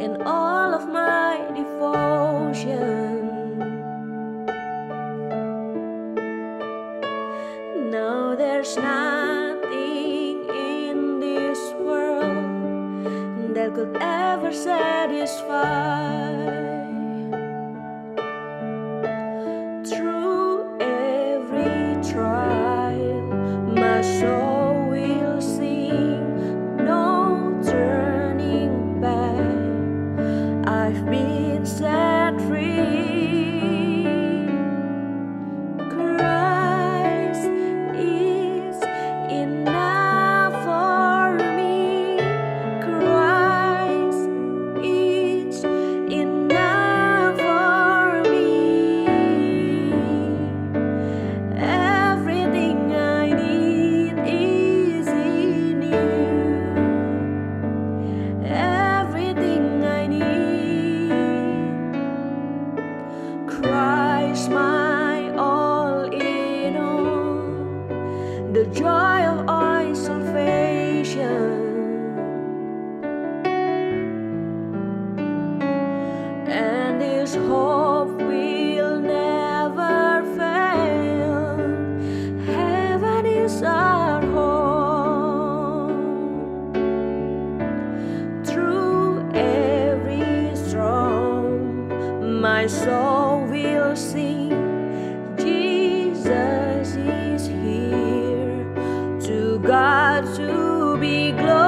and all of my devotion. Now there's nothing in this world that could ever satisfy. Through every trial, my soul will sing, no turning back. I've been set free. Christ is enough for me. Christ is enough for me. Everything I need is in you. Everything I need. Christ, my all in all, the joy of our salvation. And this hope will never fail. Heaven is our home. Through every storm, my soul will sing, Jesus is here. To God to be glory.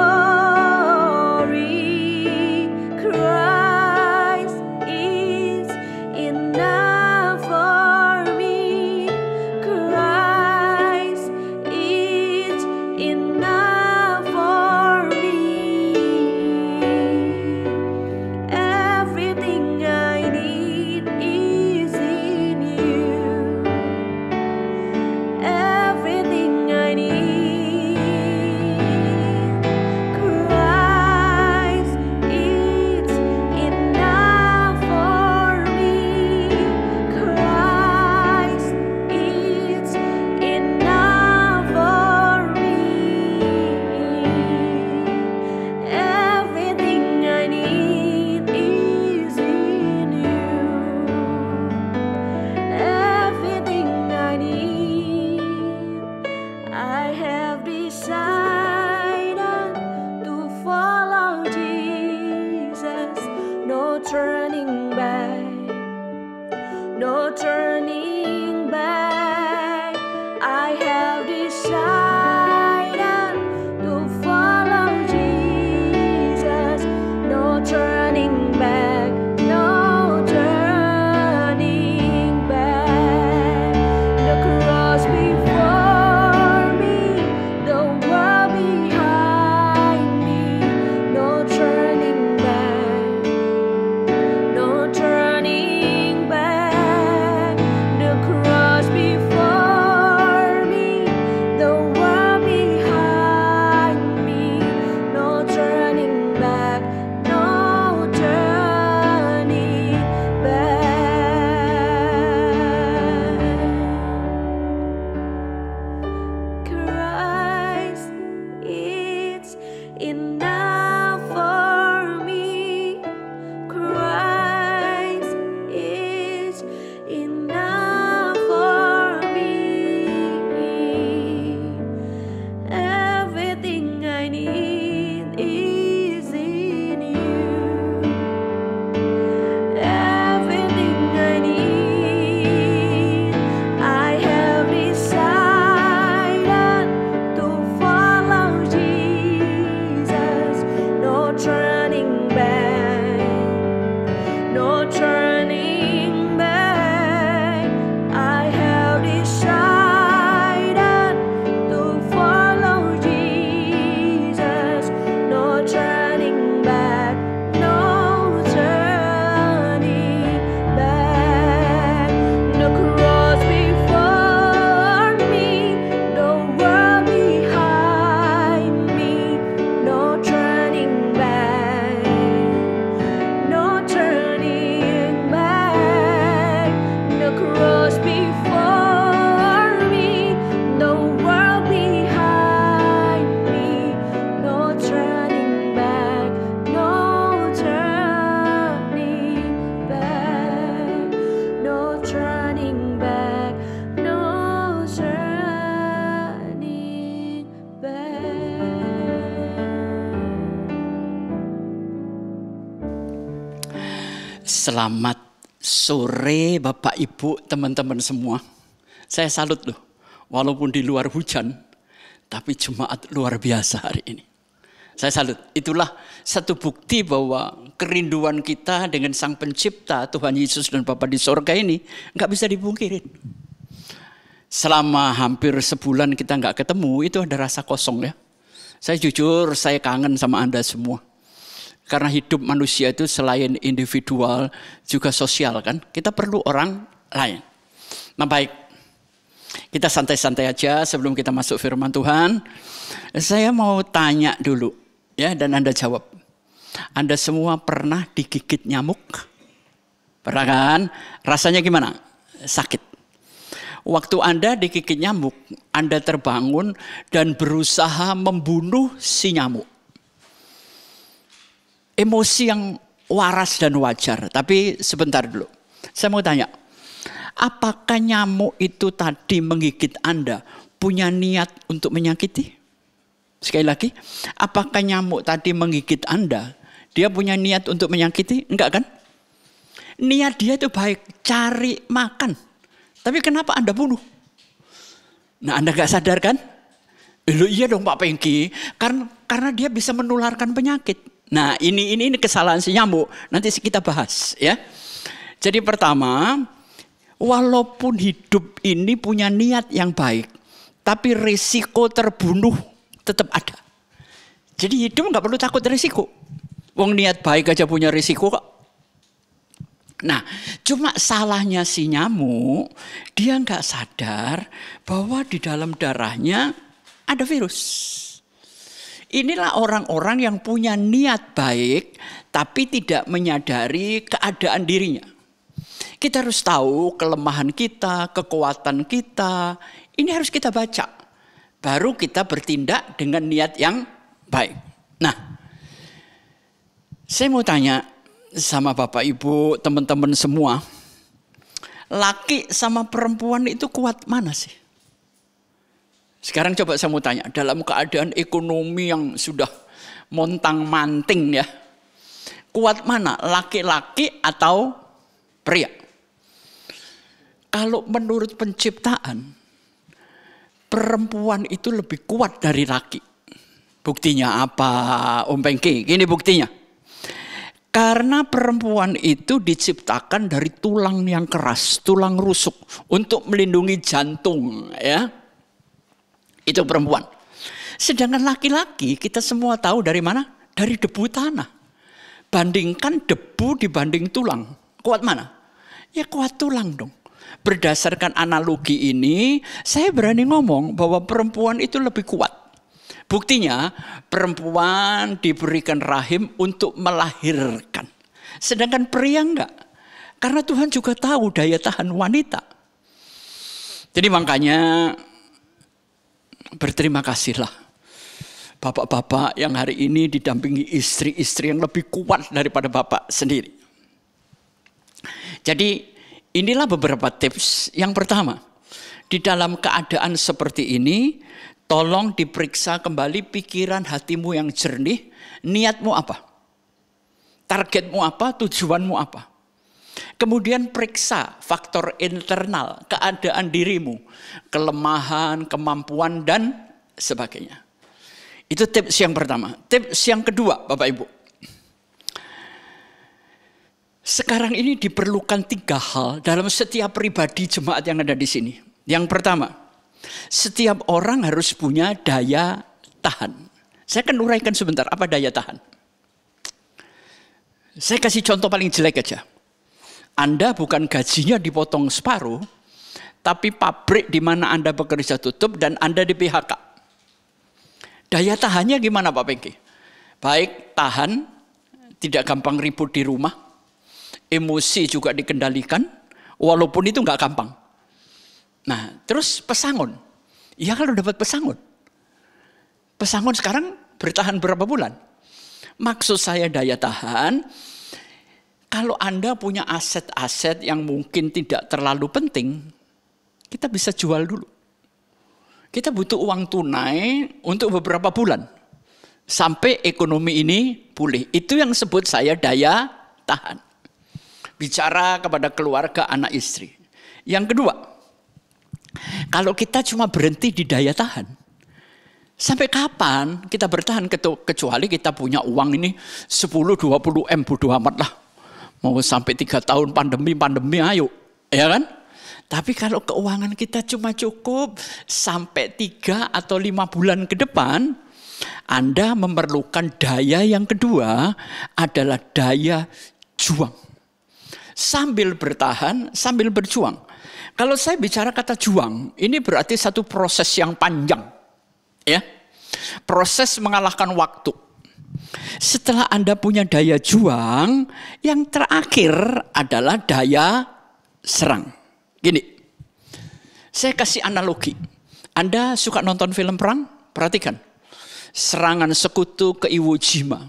Christ is enough for me. Christ is enough for me. Everything I need is in you. Everything I need. Christ is enough for me. Christ is enough for me. Everything I need is in you. Everything I need. I have decided to follow Jesus. No turning back. No turning back. I have decided to follow Jesus. No turning back. No turning back. The cross before me, the world behind me. No turning back. No Selamat sore Bapak Ibu teman-teman semua. Saya salut loh, walaupun di luar hujan, tapi jemaat luar biasa hari ini. Saya salut, itulah satu bukti bahwa kerinduan kita dengan Sang Pencipta Tuhan Yesus dan Bapa di sorga ini nggak bisa dipungkirin. Selama hampir sebulan kita nggak ketemu, itu ada rasa kosong ya. Saya jujur, saya kangen sama Anda semua. Karena hidup manusia itu selain individual juga sosial kan. Kita perlu orang lain. Nah baik, kita santai-santai aja sebelum kita masuk firman Tuhan. Saya mau tanya dulu ya, dan Anda jawab. Anda semua pernah digigit nyamuk? Pernah kan? Rasanya gimana? Sakit. Waktu Anda digigit nyamuk, Anda terbangun dan berusaha membunuh si nyamuk. Emosi yang waras dan wajar. Tapi sebentar dulu. Saya mau tanya. Apakah nyamuk itu tadi menggigit Anda punya niat untuk menyakiti? Sekali lagi. Apakah nyamuk tadi menggigit Anda? Dia punya niat untuk menyakiti? Enggak kan? Niat dia itu baik. Cari makan. Tapi kenapa Anda bunuh? Nah Anda gak sadar kan? Loh iya dong Pak Pengki. Karena dia bisa menularkan penyakit. Nah ini kesalahan si nyamuk. Nanti kita bahas ya. Jadi pertama, walaupun hidup ini punya niat yang baik, tapi risiko terbunuh tetap ada. Jadi hidup nggak perlu takut risiko. Wong niat baik aja punya risiko kok. Nah cuma salahnya si nyamuk, dia nggak sadar bahwa di dalam darahnya ada virus. Inilah orang-orang yang punya niat baik, tapi tidak menyadari keadaan dirinya. Kita harus tahu kelemahan kita, kekuatan kita. Ini harus kita baca. Baru kita bertindak dengan niat yang baik. Nah, saya mau tanya sama Bapak Ibu, teman-teman semua. Laki sama perempuan itu kuat mana sih? Sekarang coba saya mau tanya, dalam keadaan ekonomi yang sudah montang-manting ya, kuat mana, laki-laki atau pria? Kalau menurut penciptaan, perempuan itu lebih kuat dari laki. Buktinya apa, Om Pengki? Gini buktinya. Karena perempuan itu diciptakan dari tulang yang keras, tulang rusuk, untuk melindungi jantung ya. Itu perempuan. Sedangkan laki-laki kita semua tahu dari mana? Dari debu tanah. Bandingkan debu dibanding tulang. Kuat mana? Ya kuat tulang dong. Berdasarkan analogi ini, saya berani ngomong bahwa perempuan itu lebih kuat. Buktinya perempuan diberikan rahim untuk melahirkan. Sedangkan pria enggak. Karena Tuhan juga tahu daya tahan wanita. Jadi makanya berterima kasihlah bapak-bapak yang hari ini didampingi istri-istri yang lebih kuat daripada bapak sendiri. Jadi inilah beberapa tips. Yang pertama, di dalam keadaan seperti ini, tolong diperiksa kembali pikiran hatimu yang jernih. Niatmu apa? Targetmu apa? Tujuanmu apa? Kemudian periksa faktor internal, keadaan dirimu, kelemahan, kemampuan, dan sebagainya. Itu tips yang pertama. Tips yang kedua, Bapak Ibu. Sekarang ini diperlukan 3 hal dalam setiap pribadi jemaat yang ada di sini. Yang pertama, setiap orang harus punya daya tahan. Saya akan uraikan sebentar, apa daya tahan? Saya kasih contoh paling jelek aja. Anda bukan gajinya dipotong separuh, tapi pabrik di mana Anda bekerja tutup dan Anda di PHK. Daya tahannya gimana Pak Pengki? Baik, tahan, tidak gampang ribut di rumah, emosi juga dikendalikan, walaupun itu nggak gampang. Nah, terus pesangon. Ya kalau dapat pesangon. Pesangon sekarang bertahan berapa bulan? Maksud saya daya tahan, kalau Anda punya aset-aset yang mungkin tidak terlalu penting, kita bisa jual dulu. Kita butuh uang tunai untuk beberapa bulan. Sampai ekonomi ini pulih. Itu yang sebut saya daya tahan. Bicara kepada keluarga, anak istri. Yang kedua, kalau kita cuma berhenti di daya tahan, sampai kapan kita bertahan kecuali kita punya uang ini 10-20 M, bodo amat lah. Mau sampai 3 tahun pandemi ayo, ya kan? Tapi kalau keuangan kita cuma cukup sampai 3 atau 5 bulan ke depan, Anda memerlukan daya yang kedua adalah daya juang. Sambil bertahan, sambil berjuang. Kalau saya bicara kata juang, ini berarti satu proses yang panjang. Ya, proses mengalahkan waktu. Setelah Anda punya daya juang, yang terakhir adalah daya serang. Gini, saya kasih analogi. Anda suka nonton film perang? Perhatikan. Serangan sekutu ke Iwo Jima.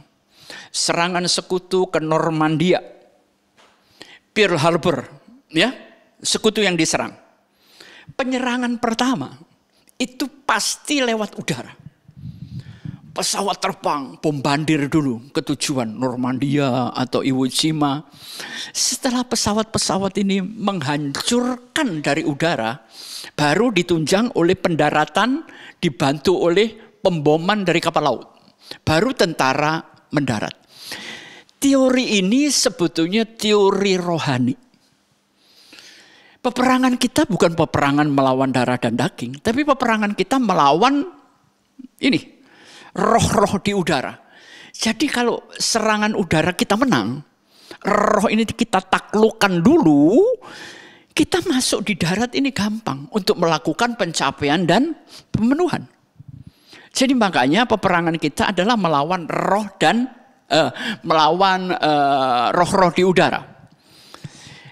Serangan sekutu ke Normandia. Pearl Harbor, ya, sekutu yang diserang. Penyerangan pertama itu pasti lewat udara. Pesawat terbang, bombardir dulu ke tujuan Normandia atau Iwo Jima. Setelah pesawat-pesawat ini menghancurkan dari udara, baru ditunjang oleh pendaratan, dibantu oleh pemboman dari kapal laut. Baru tentara mendarat. Teori ini sebetulnya teori rohani. Peperangan kita bukan peperangan melawan darah dan daging, tapi peperangan kita melawan ini, roh-roh di udara. Jadi kalau serangan udara kita menang, roh ini kita taklukkan dulu, kita masuk di darat ini gampang untuk melakukan pencapaian dan pemenuhan. Jadi makanya peperangan kita adalah melawan roh dan melawan roh-roh di udara.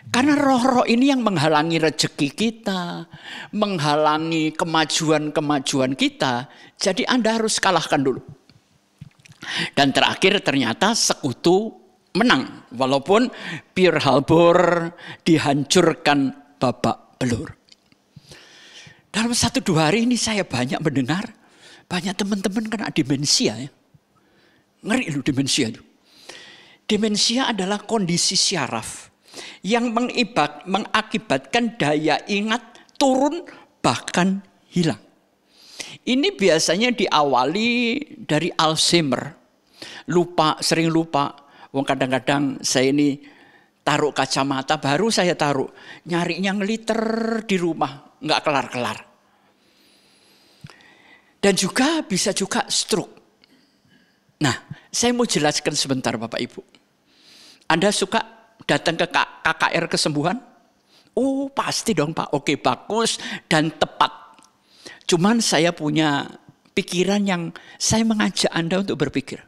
Karena roh-roh ini yang menghalangi rezeki kita, menghalangi kemajuan-kemajuan kita. Jadi Anda harus kalahkan dulu. Dan terakhir ternyata sekutu menang. Walaupun Pearl Harbor dihancurkan babak belur. Dalam 1-2 hari ini saya banyak mendengar, banyak teman-teman kena demensia ya. Ngeri lu demensia itu. Demensia adalah kondisi syaraf yang mengakibatkan daya ingat turun bahkan hilang. Ini biasanya diawali dari Alzheimer. Sering lupa. Wong kadang-kadang saya ini taruh kacamata, baru saya taruh. Nyarinya ngeliter di rumah, nggak kelar-kelar. Dan juga bisa juga stroke. Nah, saya mau jelaskan sebentar Bapak Ibu. Anda suka datang ke KKR kesembuhan? Oh pasti dong Pak, oke bagus dan tepat. Cuman saya punya pikiran yang saya mengajak Anda untuk berpikir.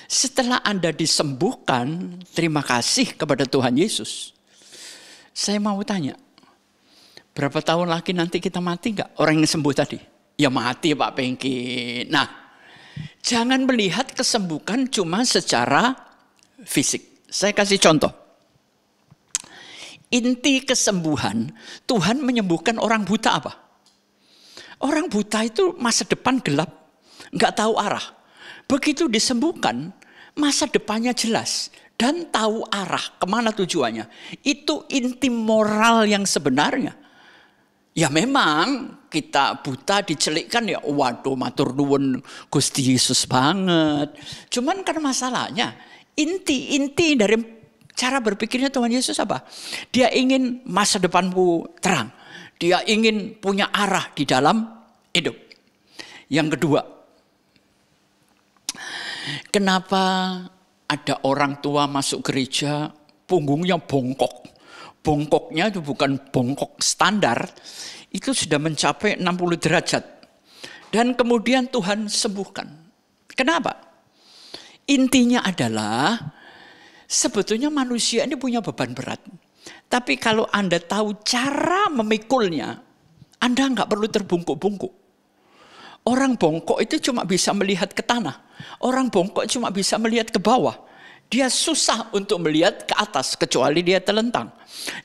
Setelah Anda disembuhkan, terima kasih kepada Tuhan Yesus. Saya mau tanya, berapa tahun lagi nanti kita mati nggak? Orang yang sembuh tadi? Ya mati Pak Pengki. Nah, jangan melihat kesembuhan cuma secara fisik. Saya kasih contoh. Inti kesembuhan, Tuhan menyembuhkan orang buta apa? Orang buta itu masa depan gelap, nggak tahu arah. Begitu disembuhkan, masa depannya jelas dan tahu arah kemana tujuannya. Itu inti moral yang sebenarnya. Ya memang kita buta dicelikkan ya, waduh matur nuwun Gusti Yesus banget. Cuman kan masalahnya inti dari cara berpikirnya Tuhan Yesus apa? Dia ingin masa depanmu terang. Dia ingin punya arah di dalam hidup. Yang kedua, kenapa ada orang tua masuk gereja punggungnya bongkok? Bongkoknya itu bukan bongkok standar, itu sudah mencapai 60 derajat. Dan kemudian Tuhan sembuhkan. Kenapa? Intinya adalah sebetulnya manusia ini punya beban berat. Tapi kalau Anda tahu cara memikulnya, Anda nggak perlu terbungkuk-bungkuk. Orang bongkok itu cuma bisa melihat ke tanah. Orang bongkok cuma bisa melihat ke bawah. Dia susah untuk melihat ke atas kecuali dia telentang.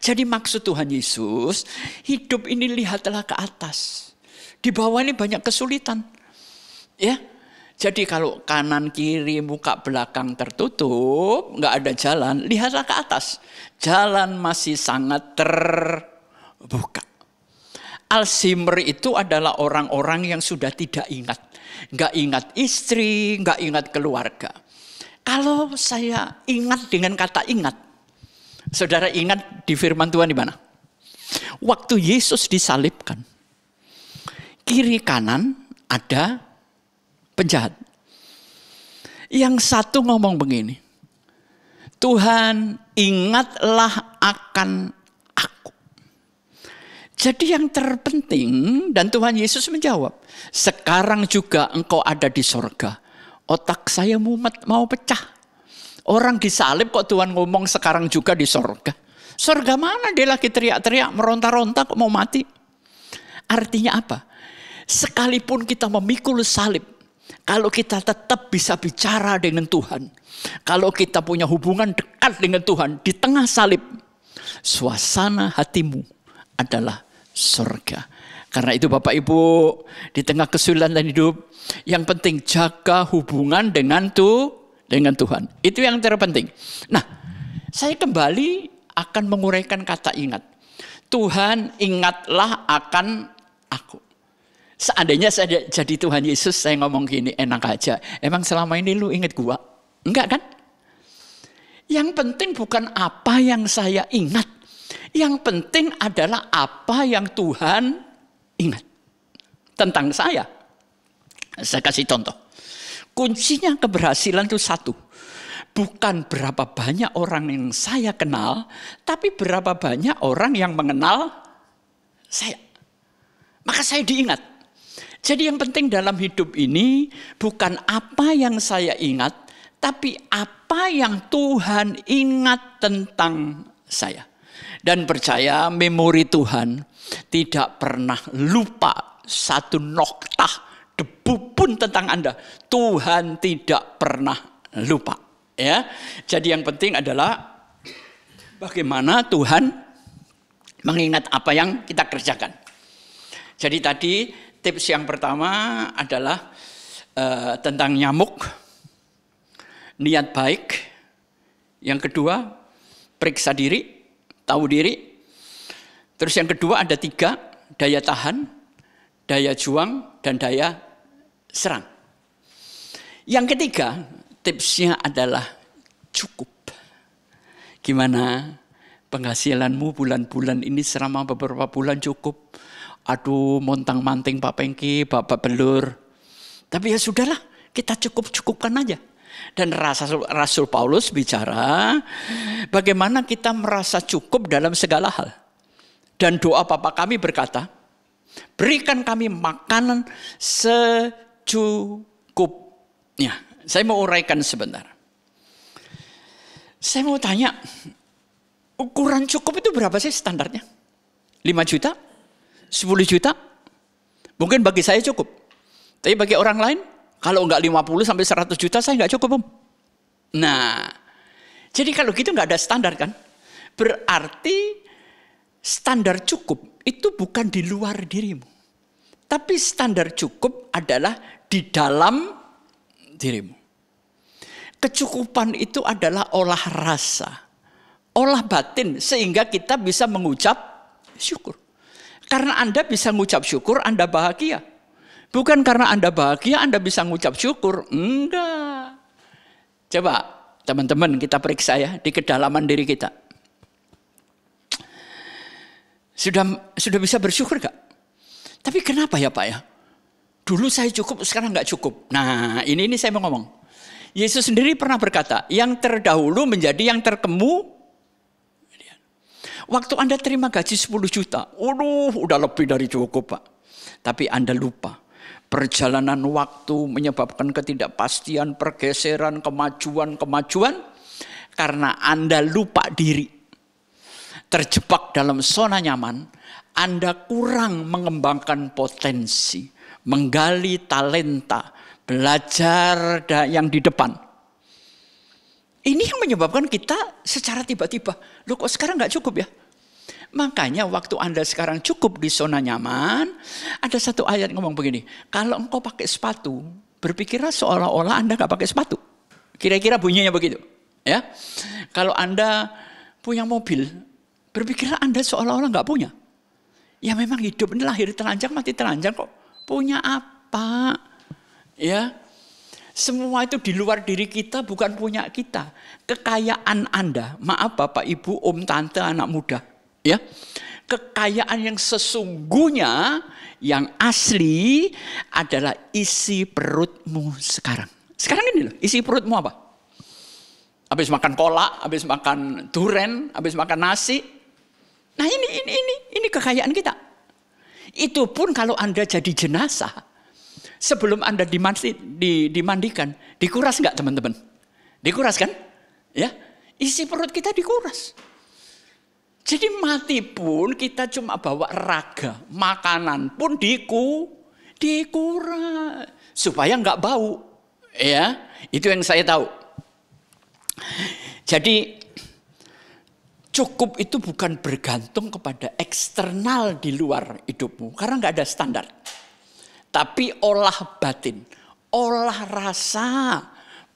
Jadi maksud Tuhan Yesus, hidup ini lihatlah ke atas. Di bawah ini banyak kesulitan. Ya. Jadi kalau kanan kiri muka belakang tertutup, nggak ada jalan, lihatlah ke atas. Jalan masih sangat terbuka. Alzheimer itu adalah orang-orang yang sudah tidak ingat. Nggak ingat istri, nggak ingat keluarga. Kalau saya ingat dengan kata ingat, saudara ingat di firman Tuhan di mana? Waktu Yesus disalibkan, kiri kanan ada penjahat. Yang satu ngomong begini, Tuhan ingatlah akan aku. Jadi yang terpenting, dan Tuhan Yesus menjawab, sekarang juga engkau ada di sorga. Otak saya mumet mau pecah. Orang disalib kok Tuhan ngomong sekarang juga di sorga. Sorga mana, dia lagi teriak-teriak meronta-ronta kok mau mati. Artinya apa? Sekalipun kita memikul salib, kalau kita tetap bisa bicara dengan Tuhan, kalau kita punya hubungan dekat dengan Tuhan di tengah salib, suasana hatimu adalah surga. Karena itu Bapak Ibu, di tengah kesulitan hidup, yang penting jaga hubungan dengan Tuhan. Itu yang terpenting. Nah, saya kembali akan menguraikan kata ingat. Tuhan ingatlah akan aku. Seandainya saya jadi Tuhan Yesus, saya ngomong gini, enak aja. Emang selama ini lu ingat gua? Enggak kan? Yang penting bukan apa yang saya ingat. Yang penting adalah apa yang Tuhan ingat tentang saya. Saya kasih contoh. Kuncinya keberhasilan itu satu. Bukan berapa banyak orang yang saya kenal, tapi berapa banyak orang yang mengenal saya. Maka saya diingat. Jadi yang penting dalam hidup ini bukan apa yang saya ingat, tapi apa yang Tuhan ingat tentang saya. Dan percaya memori Tuhan tidak pernah lupa satu noktah debu pun tentang Anda. Tuhan tidak pernah lupa. Ya, jadi yang penting adalah bagaimana Tuhan mengingat apa yang kita kerjakan. Jadi tadi tips yang pertama adalah tentang nyamuk, niat baik. Yang kedua, periksa diri, tahu diri. Terus yang kedua ada 3, daya tahan, daya juang, dan daya serang. Yang ketiga, tipsnya adalah cukup. Gimana penghasilanmu bulan-bulan ini selama beberapa bulan cukup? Aduh, montang-manting Pak Pengki, Bapak Belur. Tapi ya sudahlah, kita cukupkan aja. Dan Rasul Paulus bicara, bagaimana kita merasa cukup dalam segala hal. Dan doa Bapa kami berkata, berikan kami makanan secukupnya. Saya mau uraikan sebentar. Saya mau tanya, ukuran cukup itu berapa sih standarnya? 5 juta? 10 juta, mungkin bagi saya cukup. Tapi bagi orang lain, kalau enggak 50 sampai 100 juta, saya enggak cukup, Om. Nah, jadi kalau gitu enggak ada standar kan? Berarti standar cukup itu bukan di luar dirimu. Tapi standar cukup adalah di dalam dirimu. Kecukupan itu adalah olah rasa, olah batin, sehingga kita bisa mengucap syukur. Karena Anda bisa mengucap syukur, Anda bahagia. Bukan karena Anda bahagia, Anda bisa mengucap syukur. Enggak. Coba teman-teman kita periksa ya di kedalaman diri kita. Sudah bisa bersyukur gak? Tapi kenapa ya Pak ya? Dulu saya cukup, sekarang gak cukup. Nah ini saya mau ngomong. Yesus sendiri pernah berkata, yang terdahulu menjadi yang terkemudian. Waktu Anda terima gaji 10 juta, udah lebih dari cukup Pak. Tapi Anda lupa, perjalanan waktu menyebabkan ketidakpastian, pergeseran, kemajuan. Karena Anda lupa diri. Terjebak dalam zona nyaman, Anda kurang mengembangkan potensi, menggali talenta, belajar yang di depan. Ini yang menyebabkan kita secara tiba-tiba, loh kok sekarang gak cukup ya? Makanya waktu Anda sekarang cukup di zona nyaman, ada satu ayat ngomong begini, kalau engkau pakai sepatu, berpikirlah seolah-olah Anda nggak pakai sepatu. Kira-kira bunyinya begitu. Ya, kalau Anda punya mobil, berpikirlah Anda seolah-olah nggak punya. Ya memang hidup ini lahir telanjang, mati telanjang kok. Punya apa? Ya, semua itu di luar diri kita, bukan punya kita. Kekayaan Anda, maaf Bapak, Ibu, Om, Tante, anak muda. Ya, kekayaan yang sesungguhnya, yang asli adalah isi perutmu sekarang. Sekarang ini loh, isi perutmu apa? Habis makan kolak, habis makan duren, habis makan nasi. Nah ini kekayaan kita. Itu pun kalau Anda jadi jenazah, sebelum Anda dimandikan, dikuras nggak teman-teman? Dikuras kan? Ya, isi perut kita dikuras. Jadi mati pun kita cuma bawa raga, makanan pun dikuras supaya nggak bau. Ya, itu yang saya tahu. Jadi cukup itu bukan bergantung kepada eksternal di luar hidupmu. Karena nggak ada standar. Tapi olah batin, olah rasa.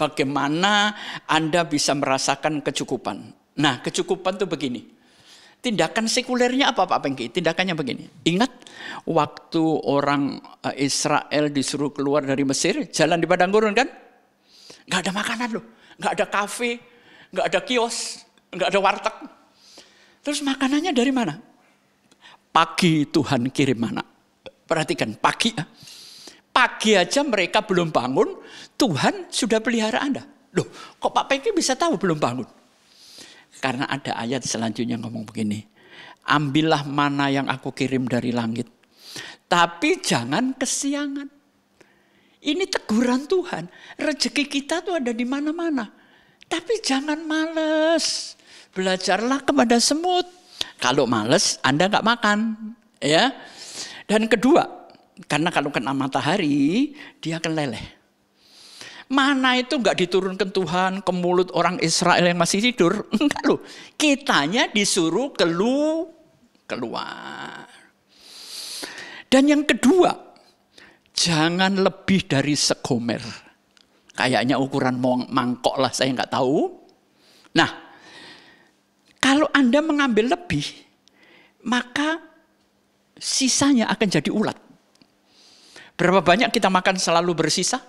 Bagaimana Anda bisa merasakan kecukupan. Nah, kecukupan itu begini. Tindakan sekulernya apa Pak Pengki? Tindakannya begini. Ingat waktu orang Israel disuruh keluar dari Mesir, jalan di padang gurun kan? Nggak ada makanan loh. Nggak ada kafe, nggak ada kios, nggak ada warteg. Terus makanannya dari mana? Pagi Tuhan kirim mana? Perhatikan, pagi. Pagi aja mereka belum bangun, Tuhan sudah pelihara Anda. Loh, kok Pak Pengki bisa tahu belum bangun? Karena ada ayat selanjutnya ngomong begini. Ambillah mana yang aku kirim dari langit. Tapi jangan kesiangan. Ini teguran Tuhan. Rezeki kita tuh ada di mana-mana. Tapi jangan males. Belajarlah kepada semut. Kalau males, Anda nggak makan. Ya. Dan kedua, karena kalau kena matahari, dia akan leleh. Mana itu nggak diturunkan Tuhan ke mulut orang Israel yang masih tidur. Enggak loh. Kitanya disuruh keluar. Dan yang kedua, jangan lebih dari segomer. Kayaknya ukuran mangkok lah, saya nggak tahu. Nah, kalau Anda mengambil lebih, maka sisanya akan jadi ulat. Berapa banyak kita makan selalu bersisa?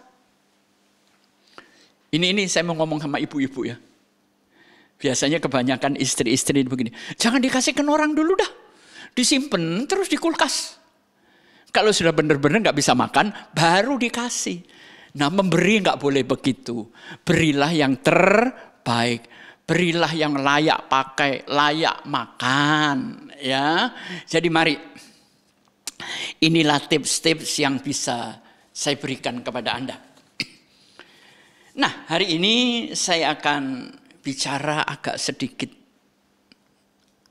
Ini saya mau ngomong sama ibu-ibu ya. Biasanya kebanyakan istri-istri begini. Jangan dikasihkan orang dulu dah. Disimpan terus di kulkas. Kalau sudah benar-benar nggak bisa makan, baru dikasih. Nah, memberi nggak boleh begitu. Berilah yang terbaik. Berilah yang layak pakai, layak makan. Ya, jadi mari. Inilah tips-tips yang bisa saya berikan kepada Anda. Nah, hari ini saya akan bicara agak sedikit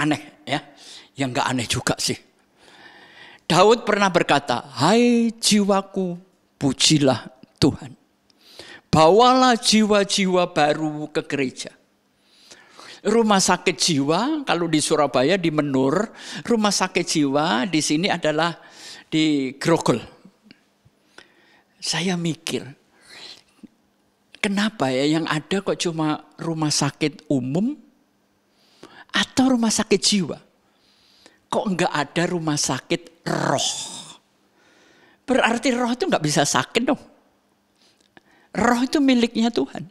aneh ya. Yang nggak aneh juga sih. Daud pernah berkata, hai jiwaku, pujilah Tuhan. Bawalah jiwa-jiwa baru ke gereja. Rumah sakit jiwa, kalau di Surabaya di Menur, rumah sakit jiwa di sini adalah di Grogol. Saya mikir, kenapa ya yang ada kok cuma rumah sakit umum atau rumah sakit jiwa? Kok enggak ada rumah sakit roh? Berarti roh itu enggak bisa sakit dong. Roh itu miliknya Tuhan.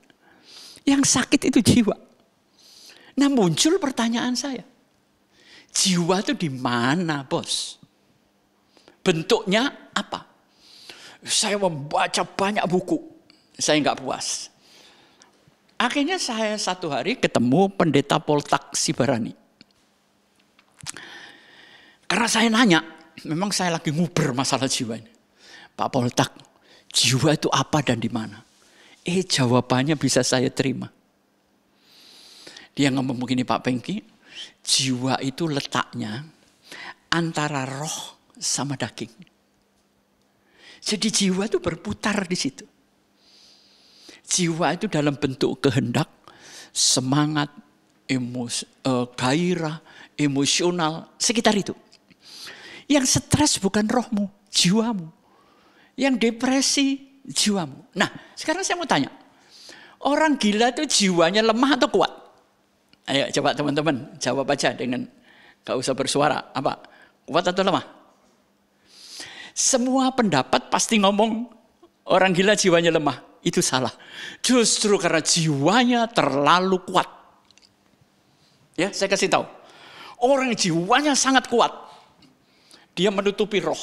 Yang sakit itu jiwa. Nah, muncul pertanyaan saya. Jiwa itu di mana, Bos? Bentuknya apa? Saya membaca banyak buku. Saya enggak puas. Akhirnya saya satu hari ketemu Pendeta Poltak Sibarani. Karena saya nanya, memang saya lagi nguber masalah jiwa ini. Pak Poltak, jiwa itu apa dan di mana? Jawabannya bisa saya terima. Dia ngomong begini, Pak Pengki, jiwa itu letaknya antara roh sama daging. Jadi jiwa itu berputar di situ. Jiwa itu dalam bentuk kehendak, semangat, gairah, emosional, sekitar itu. Yang stres bukan rohmu, jiwamu. Yang depresi jiwamu. Nah, sekarang saya mau tanya. Orang gila itu jiwanya lemah atau kuat? Ayo coba teman-teman jawab aja dengan gak usah bersuara. Apa? Kuat atau lemah? Semua pendapat pasti ngomong orang gila jiwanya lemah. Itu salah. Justru karena jiwanya terlalu kuat. Ya, saya kasih tahu. Orang jiwanya sangat kuat. Dia menutupi roh.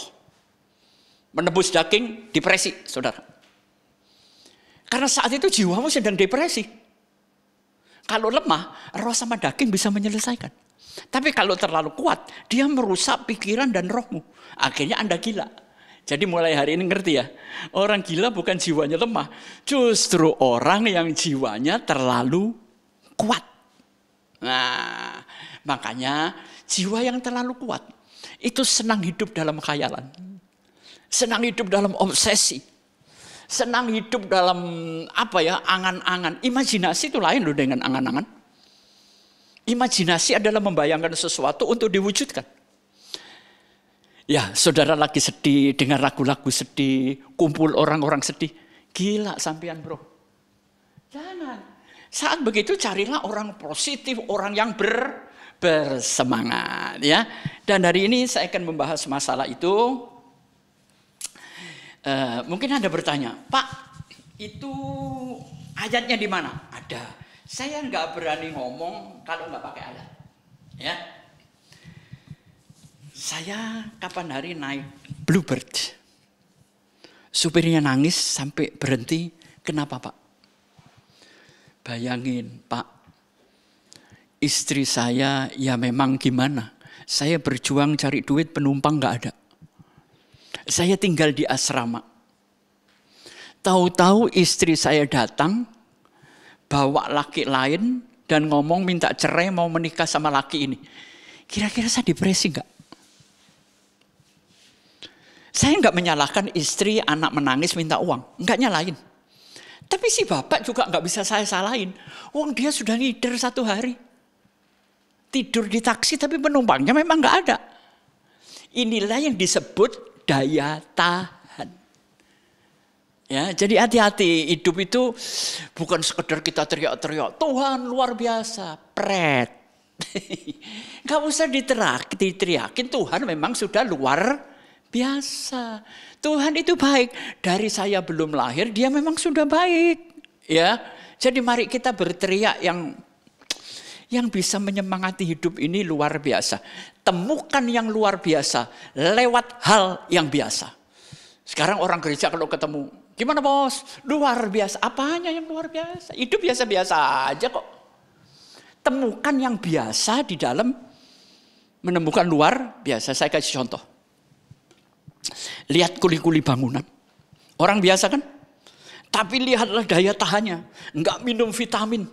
Menebus daging, depresi, saudara. Karena saat itu jiwamu sedang depresi. Kalau lemah, roh sama daging bisa menyelesaikan. Tapi kalau terlalu kuat, dia merusak pikiran dan rohmu. Akhirnya Anda gila. Jadi mulai hari ini ngerti ya. Orang gila bukan jiwanya lemah. Justru orang yang jiwanya terlalu kuat. Nah, makanya jiwa yang terlalu kuat itu senang hidup dalam khayalan. Senang hidup dalam obsesi. Senang hidup dalam angan-angan. Imajinasi itu lain loh dengan angan-angan. Imajinasi adalah membayangkan sesuatu untuk diwujudkan. Ya, saudara lagi sedih, dengar lagu-lagu sedih, kumpul orang-orang sedih. Gila sampean bro. Jangan. Saat begitu carilah orang positif, orang yang bersemangat. Ya. Dan hari ini saya akan membahas masalah itu. Mungkin Anda bertanya, Pak, itu ayatnya di mana? Ada. Saya nggak berani ngomong kalau nggak pakai ayat. Ya. Saya kapan hari naik Bluebird. Supirnya nangis sampai berhenti. Kenapa Pak? Bayangin Pak, istri saya ya memang gimana. Saya berjuang cari duit, penumpang nggak ada. Saya tinggal di asrama. Tahu-tahu istri saya datang, bawa laki lain dan ngomong minta cerai mau menikah sama laki ini. Kira-kira saya depresi nggak? Saya nggak menyalahkan istri, anak menangis minta uang, nggak nyalain. Tapi si bapak juga nggak bisa saya salahin. Wong dia sudah ngider 1 hari. Tidur di taksi tapi penumpangnya memang nggak ada. Inilah yang disebut daya tahan. Ya, jadi hati-hati, hidup itu bukan sekedar kita teriak-teriak, Tuhan luar biasa, pret. Gak usah diteriakin, Tuhan memang sudah luar biasa. Tuhan itu baik. Dari saya belum lahir, dia memang sudah baik. Ya, jadi mari kita berteriak yang bisa menyemangati hidup ini luar biasa. Temukan yang luar biasa lewat hal yang biasa. Sekarang orang gereja kalau ketemu, gimana bos? Luar biasa. Apanya yang luar biasa? Hidup biasa-biasa aja kok. Temukan yang biasa di dalam menemukan luar biasa. Saya kasih contoh. Lihat kuli-kuli bangunan. Orang biasa kan? Tapi lihatlah daya tahannya. Enggak minum vitamin.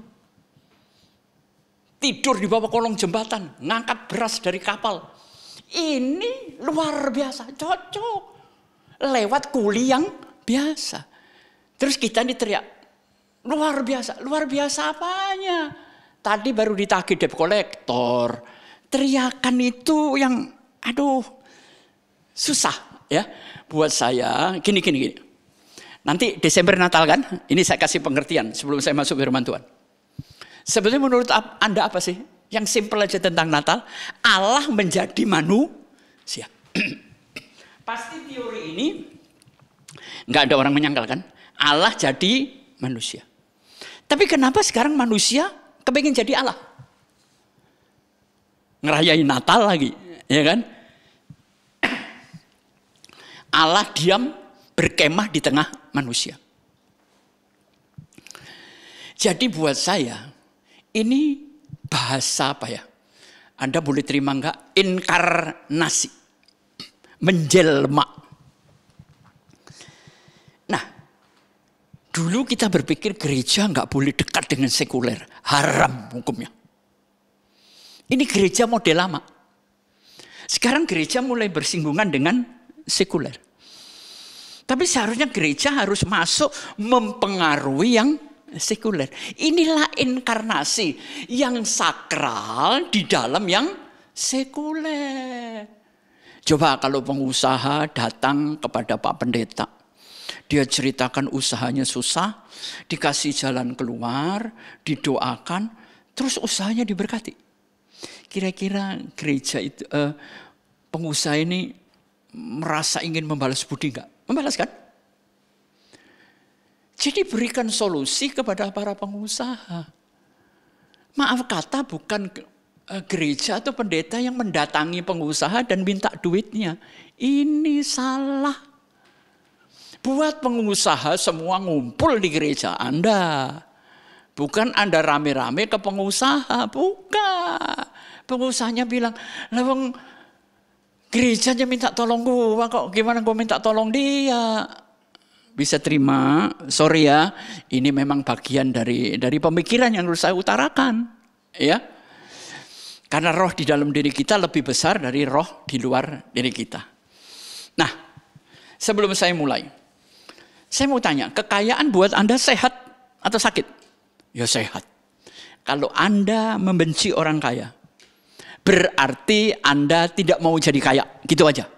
Tidur di bawah kolong jembatan. Ngangkat beras dari kapal. Ini luar biasa. Cocok. Lewat kuli yang biasa. Terus kita ini teriak. Luar biasa. Luar biasa apanya? Tadi baru ditagih debt collector. Teriakan itu yang susah. Ya, buat saya gini. Nanti Desember Natal kan? Ini saya kasih pengertian sebelum saya masuk firman Tuhan. Sebetulnya menurut Anda apa sih? Yang simpel aja tentang Natal. Allah menjadi manusia. Pasti teori ini nggak ada orang menyangkal kan? Allah jadi manusia. Tapi kenapa sekarang manusia kepingin jadi Allah? Ngerayain Natal lagi, ya kan? Allah diam berkemah di tengah manusia. Jadi buat saya, ini bahasa apa ya? Anda boleh terima enggak? Inkarnasi. Menjelma. Nah, dulu kita berpikir gereja enggak boleh dekat dengan sekuler. Haram hukumnya. Ini gereja model lama. Sekarang gereja mulai bersinggungan dengan sekuler. Tapi seharusnya gereja harus masuk mempengaruhi yang sekuler. Inilah inkarnasi yang sakral di dalam yang sekuler. Coba kalau pengusaha datang kepada Pak Pendeta. Dia ceritakan usahanya susah, dikasih jalan keluar, didoakan, terus usahanya diberkati. Kira-kira gereja itu, pengusaha ini merasa ingin membalas budi enggak? Membalas kan? Jadi berikan solusi kepada para pengusaha. Maaf kata, bukan gereja atau pendeta yang mendatangi pengusaha dan minta duitnya. Ini salah. Buat pengusaha semua ngumpul di gereja Anda. Bukan Anda rame-rame ke pengusaha, bukan. Pengusahanya bilang, "Lawang gerejanya minta tolong gua, kok gimana gua minta tolong dia?" Bisa terima, sorry ya, ini memang bagian dari pemikiran yang harus saya utarakan, ya. Karena roh di dalam diri kita lebih besar dari roh di luar diri kita. Nah, sebelum saya mulai, saya mau tanya, kekayaan buat Anda sehat atau sakit? Ya sehat. Kalau Anda membenci orang kaya, berarti Anda tidak mau jadi kaya, gitu aja.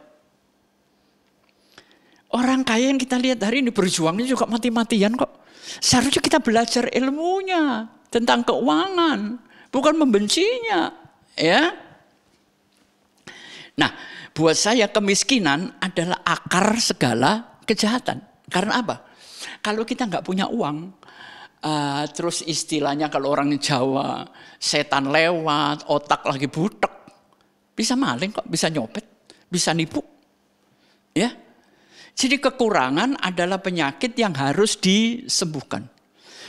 Orang kaya yang kita lihat hari ini berjuangnya juga mati-matian kok. Seharusnya kita belajar ilmunya tentang keuangan, bukan membencinya, ya. Nah, buat saya kemiskinan adalah akar segala kejahatan. Karena apa? Kalau kita nggak punya uang, terus istilahnya kalau orang Jawa, setan lewat, otak lagi butek, bisa maling kok, bisa nyopet, bisa nipu, ya. Jadi kekurangan adalah penyakit yang harus disembuhkan.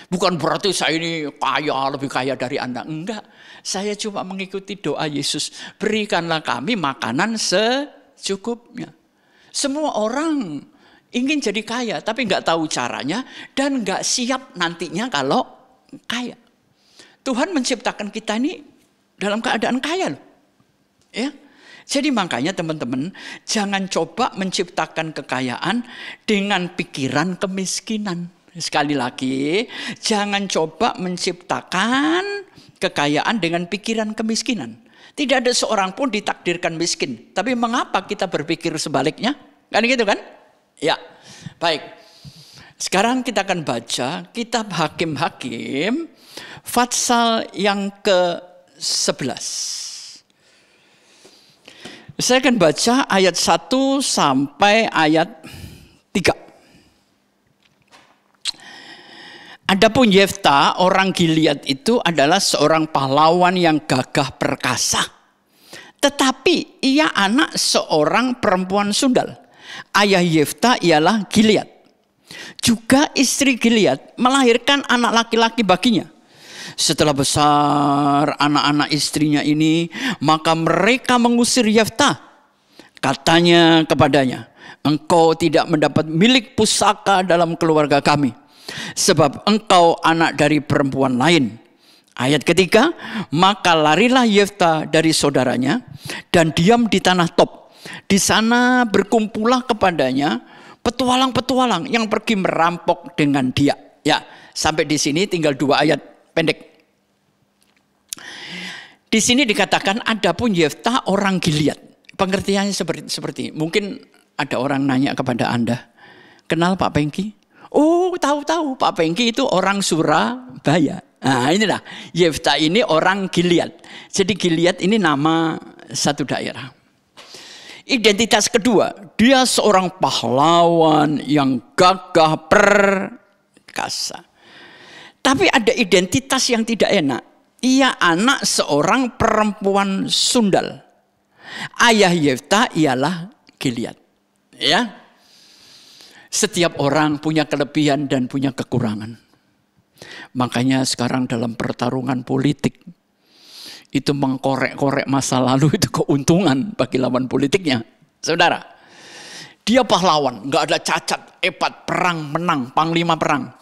Bukan berarti saya ini kaya, lebih kaya dari Anda. Enggak, saya cuma mengikuti doa Yesus. Berikanlah kami makanan secukupnya. Semua orang ingin jadi kaya, tapi enggak tahu caranya dan enggak siap nantinya kalau kaya. Tuhan menciptakan kita ini dalam keadaan kaya loh. Ya. Jadi makanya teman-teman, jangan coba menciptakan kekayaan dengan pikiran kemiskinan. Sekali lagi, jangan coba menciptakan kekayaan dengan pikiran kemiskinan. Tidak ada seorang pun ditakdirkan miskin. Tapi mengapa kita berpikir sebaliknya? Kan gitu kan? Ya, baik. Sekarang kita akan baca kitab Hakim-Hakim, Fatsal yang ke-11. Saya akan baca ayat 1 sampai ayat 3. Adapun Yefta orang Gilead itu adalah seorang pahlawan yang gagah perkasa. Tetapi ia anak seorang perempuan sundal. Ayah Yefta ialah Gilead. Juga istri Gilead melahirkan anak laki-laki baginya. Setelah besar anak-anak istrinya ini, maka mereka mengusir Yefta. Katanya kepadanya, "Engkau tidak mendapat milik pusaka dalam keluarga kami, sebab engkau anak dari perempuan lain." Ayat ketiga, maka larilah Yefta dari saudaranya dan diam di tanah Tob. Di sana berkumpullah kepadanya petualang-petualang yang pergi merampok dengan dia. Ya, sampai di sini tinggal 2 ayat pendek. Di sini dikatakan adapun Yefta orang Gilead. Pengertiannya seperti mungkin ada orang nanya kepada Anda, kenal Pak Pengki? Oh, tahu Pak Pengki itu orang Surabaya. Nah, inilah Yefta ini orang Gilead. Jadi Gilead ini nama satu daerah. Identitas kedua, dia seorang pahlawan yang gagah perkasa. Tapi ada identitas yang tidak enak. Ia anak seorang perempuan sundal. Ayah Yefta ialah Gilead. Ya. Setiap orang punya kelebihan dan punya kekurangan. Makanya sekarang dalam pertarungan politik itu mengkorek-korek masa lalu itu keuntungan bagi lawan politiknya. Saudara, dia pahlawan, nggak ada cacat, hebat, perang, menang, panglima perang.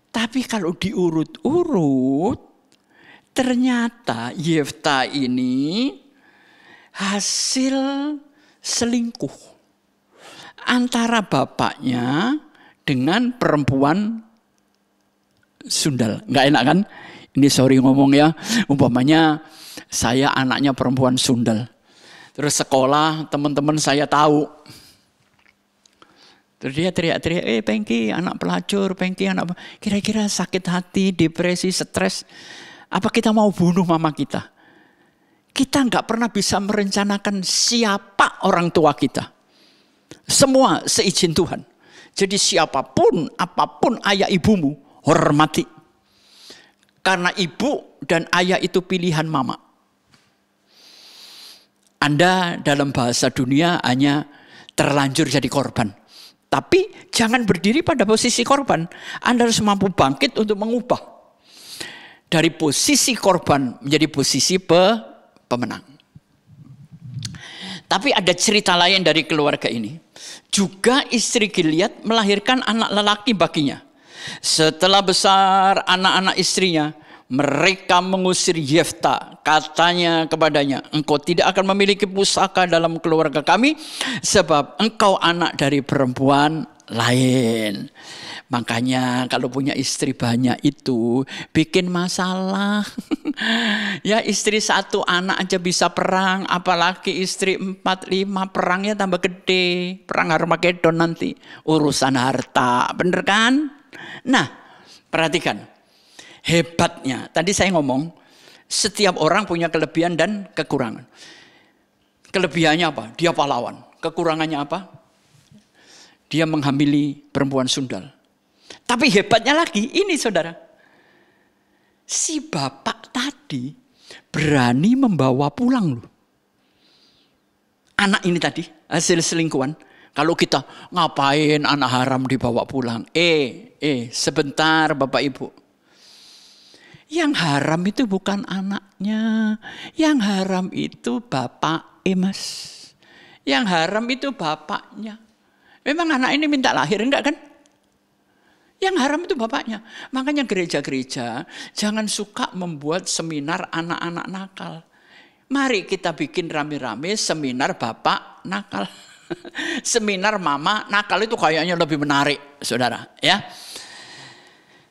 Tapi kalau diurut-urut, ternyata Yefta ini hasil selingkuh antara bapaknya dengan perempuan sundal. Nggak enak kan? Ini sorry ngomong ya, umpamanya saya anaknya perempuan sundal. Terus sekolah teman-teman saya tahu. Terus dia teriak-teriak, Pengki anak pelacur, Pengki anak... Kira-kira sakit hati, depresi, stres. Apa kita mau bunuh mama kita? Kita nggak pernah bisa merencanakan siapa orang tua kita. Semua seizin Tuhan. Jadi siapapun, apapun ayah ibumu, hormati. Karena ibu dan ayah itu pilihan mama. Anda dalam bahasa dunia hanya terlanjur jadi korban. Tapi jangan berdiri pada posisi korban. Anda harus mampu bangkit untuk mengubah. Dari posisi korban menjadi posisi pemenang. Tapi ada cerita lain dari keluarga ini. Juga istri Gilead melahirkan anak lelaki baginya. Setelah besar anak-anak istrinya, mereka mengusir Yefta. Katanya kepadanya, engkau tidak akan memiliki pusaka dalam keluarga kami, sebab engkau anak dari perempuan lain. Makanya kalau punya istri banyak itu bikin masalah. Ya istri 1 anak aja bisa perang, apalagi istri 4, 5 perangnya tambah gede. Perang Harmagedon nanti, urusan harta, bener kan? Nah, perhatikan. Hebatnya, tadi saya ngomong, setiap orang punya kelebihan dan kekurangan. Kelebihannya apa? Dia pahlawan. Kekurangannya apa? Dia menghamili perempuan sundal. Tapi hebatnya lagi, ini saudara. Si bapak tadi berani membawa pulang loh. Anak ini tadi, hasil selingkuhan. Kalau kita ngapain anak haram dibawa pulang? Sebentar Bapak Ibu. Yang haram itu bukan anaknya. Yang haram itu bapak Mas. Yang haram itu bapaknya. Memang anak ini minta lahir enggak kan? Yang haram itu bapaknya. Makanya gereja-gereja jangan suka membuat seminar anak-anak nakal. Mari kita bikin rame-rame seminar bapak nakal. Seminar mama nakal itu kayaknya lebih menarik, saudara. Ya.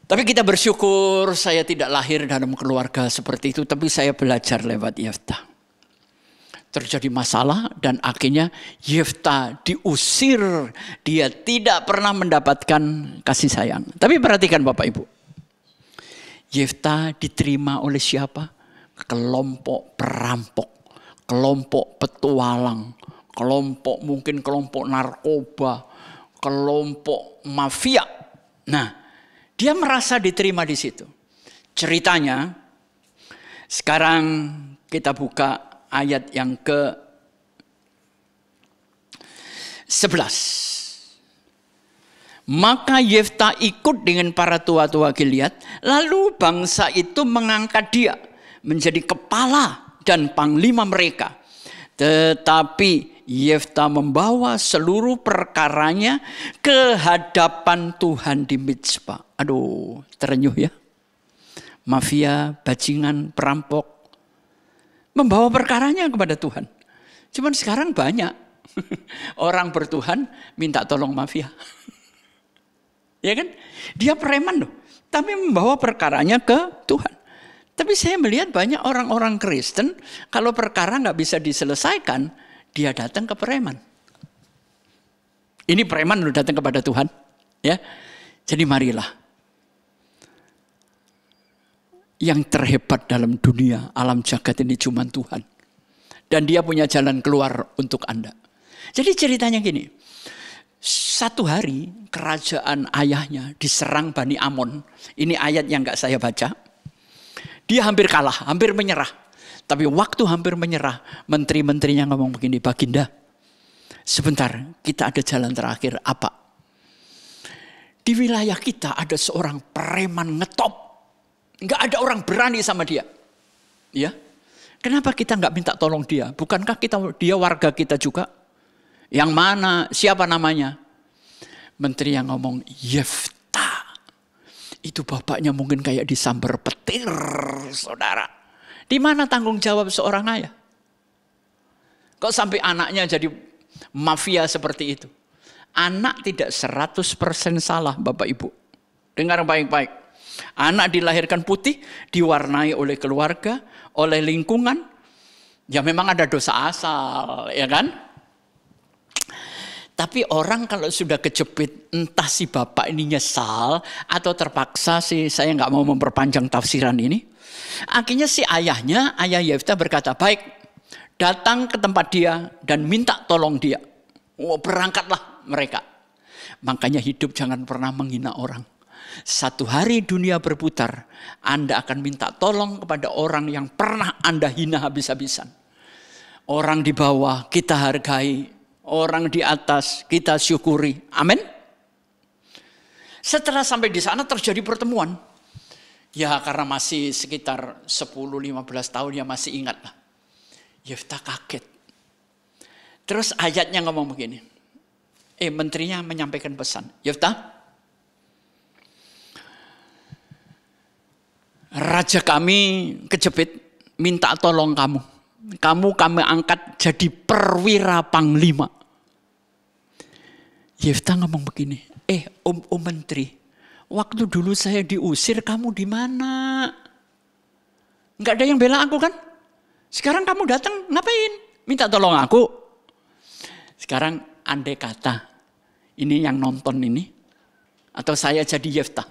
Tapi kita bersyukur saya tidak lahir dalam keluarga seperti itu. Tapi saya belajar lewat Yefta. Terjadi masalah dan akhirnya Yefta diusir. Dia tidak pernah mendapatkan kasih sayang. Tapi perhatikan Bapak Ibu. Yefta diterima oleh siapa? Kelompok perampok. Kelompok petualang. Mungkin kelompok narkoba. Kelompok mafia. Nah, dia merasa diterima di situ. Ceritanya, sekarang kita buka ayat yang ke-11. Maka Yefta ikut dengan para tua-tua Gilead, lalu bangsa itu mengangkat dia menjadi kepala dan panglima mereka. Tetapi Yefta membawa seluruh perkaranya ke hadapan Tuhan di Mizpah. Aduh, terenyuh ya. Mafia, bajingan, perampok membawa perkaranya kepada Tuhan. Cuman sekarang banyak orang bertuhan minta tolong mafia. Ya kan? Dia preman loh. Tapi membawa perkaranya ke Tuhan. Tapi saya melihat banyak orang-orang Kristen, kalau perkara nggak bisa diselesaikan, dia datang ke preman. Ini preman loh datang kepada Tuhan. Ya, jadi marilah. Yang terhebat dalam dunia, alam jagat ini cuma Tuhan. Dan dia punya jalan keluar untuk Anda. Jadi ceritanya gini. Satu hari kerajaan ayahnya diserang Bani Amon. Ini ayat yang gak saya baca. Dia hampir kalah, hampir menyerah. Tapi waktu hampir menyerah, menteri-menterinya ngomong begini, Baginda, sebentar, kita ada jalan terakhir. Apa? Di wilayah kita ada seorang preman ngetop. Nggak ada orang berani sama dia. Ya, kenapa kita nggak minta tolong dia? Bukankah dia warga kita juga? Yang mana? Siapa namanya? Menteri yang ngomong Yefta. Itu bapaknya mungkin kayak disambar petir, saudara. Di mana tanggung jawab seorang ayah? Kok sampai anaknya jadi mafia seperti itu? Anak tidak 100% salah, Bapak Ibu. Dengar baik-baik. Anak dilahirkan putih, diwarnai oleh keluarga, oleh lingkungan. Ya memang ada dosa asal, ya kan? Tapi orang kalau sudah kejepit, entah si bapak ini nyesal atau terpaksa sih, saya nggak mau memperpanjang tafsiran ini. Akhirnya si ayah Yefta berkata, baik, datang ke tempat dia dan minta tolong dia. Oh, berangkatlah mereka. Makanya hidup jangan pernah menghina orang. Satu hari dunia berputar, Anda akan minta tolong kepada orang yang pernah Anda hina habis-habisan. Orang di bawah kita hargai, orang di atas kita syukuri. Amin. Setelah sampai di sana terjadi pertemuan. Ya karena masih sekitar 10-15 tahun ya masih ingat lah. Yefta kaget. Terus ayatnya ngomong begini. Menterinya menyampaikan pesan. Yefta, raja kami kejepit, minta tolong kamu. Kamu kami angkat jadi perwira panglima. Yefta ngomong begini, om menteri, waktu dulu saya diusir kamu di mana? Enggak ada yang bela aku kan? Sekarang kamu datang ngapain? Minta tolong aku. Sekarang andai kata, ini yang nonton ini, atau saya jadi Yefta.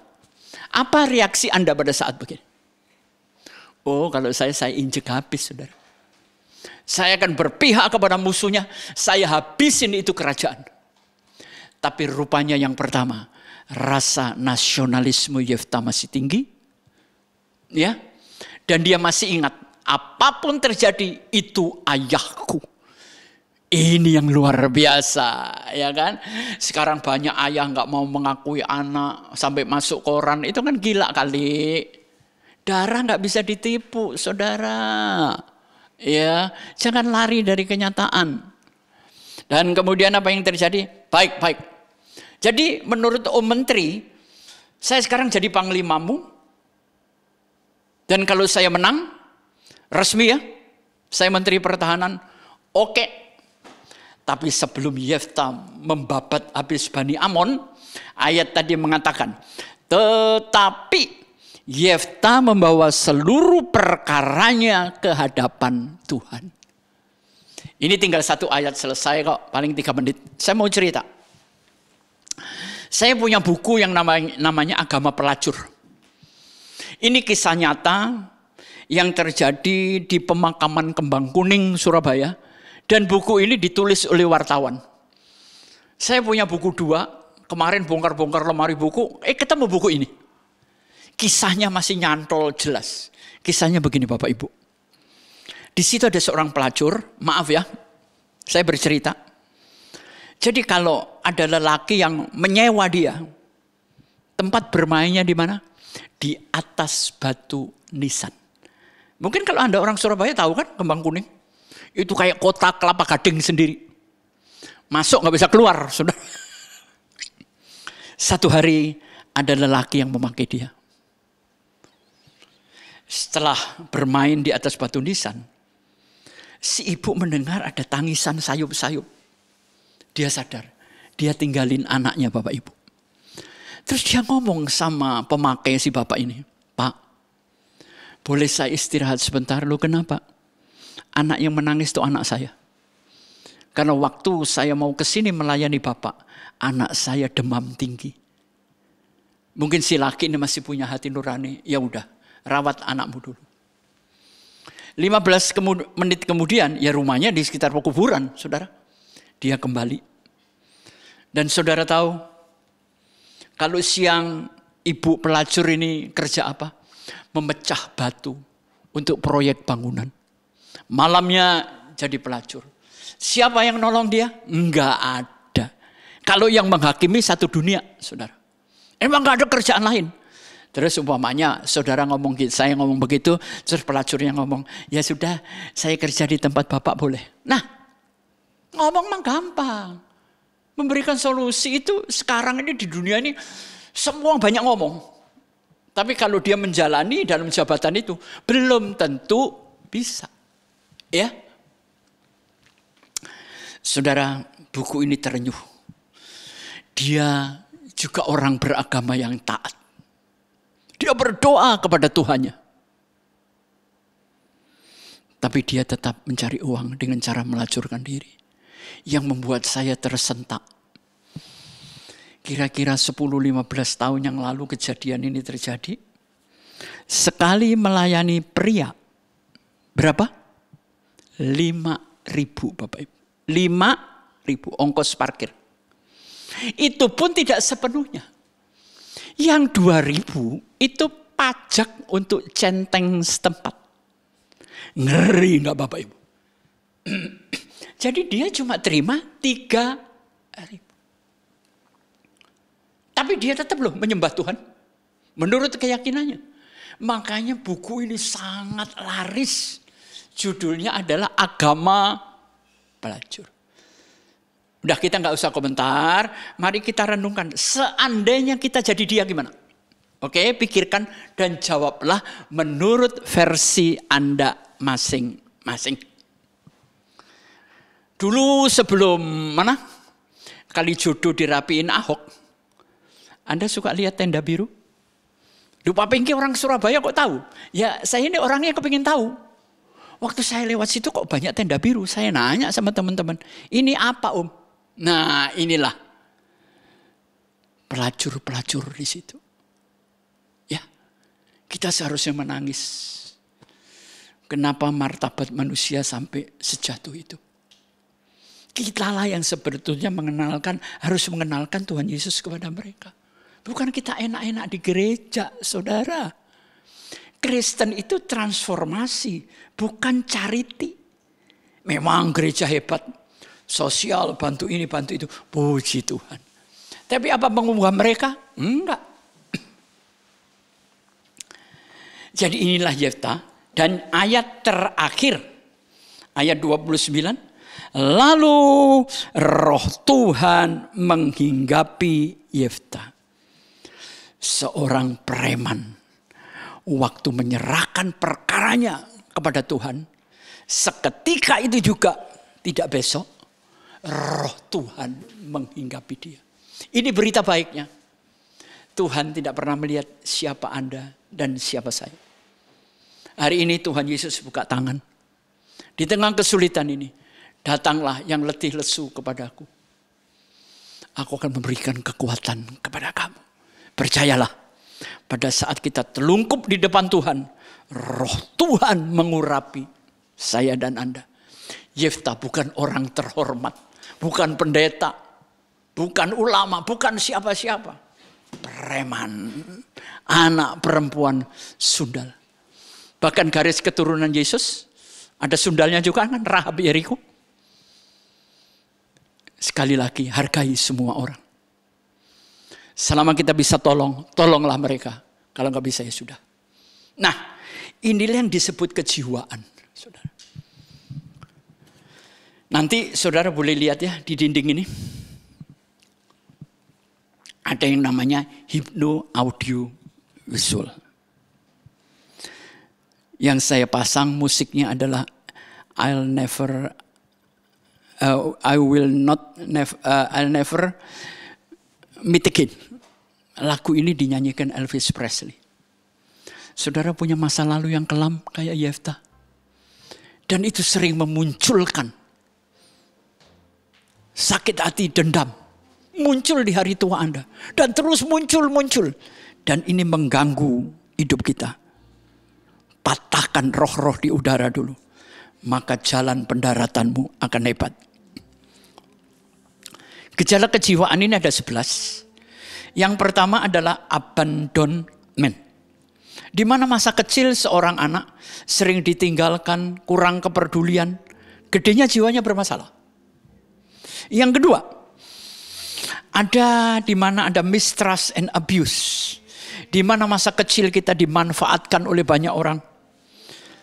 Apa reaksi Anda pada saat begini? Oh, kalau saya injek habis, saudara. Saya akan berpihak kepada musuhnya, saya habisin itu kerajaan. Tapi rupanya yang pertama, rasa nasionalisme Yefta masih tinggi. Ya. Dan dia masih ingat, apapun terjadi itu ayahku. Ini yang luar biasa, ya kan? Sekarang banyak ayah nggak mau mengakui anak sampai masuk koran, itu kan gila kali. Darah nggak bisa ditipu, saudara. Ya, jangan lari dari kenyataan. Dan kemudian apa yang terjadi? Baik. Jadi menurut Om Menteri, saya sekarang jadi panglimamu. Dan kalau saya menang, resmi ya, saya Menteri Pertahanan, oke. Tapi sebelum Yefta membabat habis Bani Amon, ayat tadi mengatakan, tetapi Yefta membawa seluruh perkaranya ke hadapan Tuhan. Ini tinggal satu ayat selesai kok, paling 3 menit. Saya mau cerita. Saya punya buku yang namanya Agama Pelacur. Ini kisah nyata yang terjadi di pemakaman Kembang Kuning, Surabaya. Dan buku ini ditulis oleh wartawan. Saya punya buku 2, kemarin bongkar-bongkar lemari buku, ketemu buku ini. Kisahnya masih nyantol jelas. Kisahnya begini Bapak Ibu. Di situ ada seorang pelacur, maaf ya, saya bercerita. Jadi kalau ada lelaki yang menyewa dia, tempat bermainnya di mana? Di atas batu nisan. Mungkin kalau Anda orang Surabaya tahu kan Kembang Kuning. Itu kayak kota Kelapa Gading sendiri. Masuk nggak bisa keluar, saudara. Satu hari ada lelaki yang memakai dia. Setelah bermain di atas batu nisan, si ibu mendengar ada tangisan sayup-sayup. Dia sadar, dia tinggalin anaknya Bapak Ibu. Terus dia ngomong sama pemakai si bapak ini, Pak, boleh saya istirahat sebentar? Lu kenapa? Anak yang menangis itu anak saya. Karena waktu saya mau ke sini melayani Bapak, anak saya demam tinggi. Mungkin si laki ini masih punya hati nurani, ya udah. Rawat anakmu dulu. 15 menit kemudian, ya rumahnya di sekitar pekuburan, saudara. Dia kembali. Dan saudara tahu, kalau siang ibu pelacur ini kerja apa? Memecah batu untuk proyek bangunan. Malamnya jadi pelacur. Siapa yang nolong dia? Enggak ada. Kalau yang menghakimi satu dunia, saudara. Emang enggak ada kerjaan lain. Terus umpamanya saudara ngomong gitu, saya ngomong begitu, terus pelacurnya ngomong, ya sudah saya kerja di tempat Bapak boleh. Nah, ngomong mah gampang. Memberikan solusi itu sekarang ini di dunia ini semua banyak ngomong. Tapi kalau dia menjalani dalam jabatan itu belum tentu bisa. Ya. Saudara, buku ini terenyuh. Dia juga orang beragama yang taat. Dia berdoa kepada Tuhannya. Tapi dia tetap mencari uang dengan cara melacurkan diri. yang membuat saya tersentak. Kira-kira 10-15 tahun yang lalu kejadian ini terjadi. Sekali melayani pria, berapa? 5.000 Bapak Ibu. 5.000 ongkos parkir. Itu pun tidak sepenuhnya. Yang 2.000 itu pajak untuk centeng setempat. Ngeri enggak Bapak Ibu? Jadi dia cuma terima 3.000. Tapi dia tetap loh menyembah Tuhan. Menurut keyakinannya. Makanya buku ini sangat laris. Judulnya adalah Agama Pelacur. Udah kita nggak usah komentar. Mari kita renungkan. Seandainya kita jadi dia gimana? Oke, pikirkan dan jawablah menurut versi Anda masing-masing. Dulu sebelum kali jodoh dirapiin Ahok, Anda suka lihat tenda biru? Lupa Pinky orang Surabaya kok tahu? Ya saya ini orangnya kepingin tahu. Waktu saya lewat situ kok banyak tenda biru. Saya nanya sama teman-teman, ini apa Om? Nah inilah pelacur-pelacur di situ. Ya, kita seharusnya menangis. Kenapa martabat manusia sampai sejatuh itu? Kitalah yang sebetulnya harus mengenalkan Tuhan Yesus kepada mereka. Bukan kita enak-enak di gereja, saudara. Kristen itu transformasi, bukan charity. Memang gereja hebat, sosial, bantu ini, bantu itu. Puji Tuhan. Tapi apa mengubah mereka? Enggak. Jadi inilah Yefta. Dan ayat terakhir, ayat 29. Lalu roh Tuhan menghinggapi Yefta. Seorang preman. Waktu menyerahkan perkaranya kepada Tuhan. Seketika itu juga, tidak besok. Roh Tuhan menghinggapi dia. Ini berita baiknya. Tuhan tidak pernah melihat siapa Anda dan siapa saya. Hari ini Tuhan Yesus buka tangan. Di tengah kesulitan ini. Datanglah yang letih lesu kepadaku. Aku akan memberikan kekuatan kepada kamu. Percayalah, pada saat kita telungkup di depan Tuhan, roh Tuhan mengurapi saya dan Anda. Yefta bukan orang terhormat, bukan pendeta, bukan ulama, bukan siapa-siapa. Preman, anak perempuan sundal. Bahkan garis keturunan Yesus, ada sundalnya juga kan, Rahab Yeriko. Sekali lagi, hargai semua orang. Selama kita bisa tolonglah mereka. Kalau nggak bisa ya sudah. Nah, inilah yang disebut kejiwaan, saudara. Nanti saudara boleh lihat ya di dinding ini. Ada yang namanya hipno audio visual. Yang saya pasang musiknya adalah I'll never meet again. Lagu ini dinyanyikan Elvis Presley. Saudara punya masa lalu yang kelam kayak Yefta. Dan itu sering memunculkan sakit hati, dendam. Muncul di hari tua Anda. Dan terus muncul. Dan ini mengganggu hidup kita. Patahkan roh-roh di udara dulu. Maka jalan pendaratanmu akan hebat. Gejala kejiwaan ini ada 11. Yang pertama adalah abandonment. Di mana masa kecil seorang anak sering ditinggalkan, kurang kepedulian, gedenya jiwanya bermasalah. Yang kedua, ada di mana ada mistrust and abuse. Di mana masa kecil kita dimanfaatkan oleh banyak orang.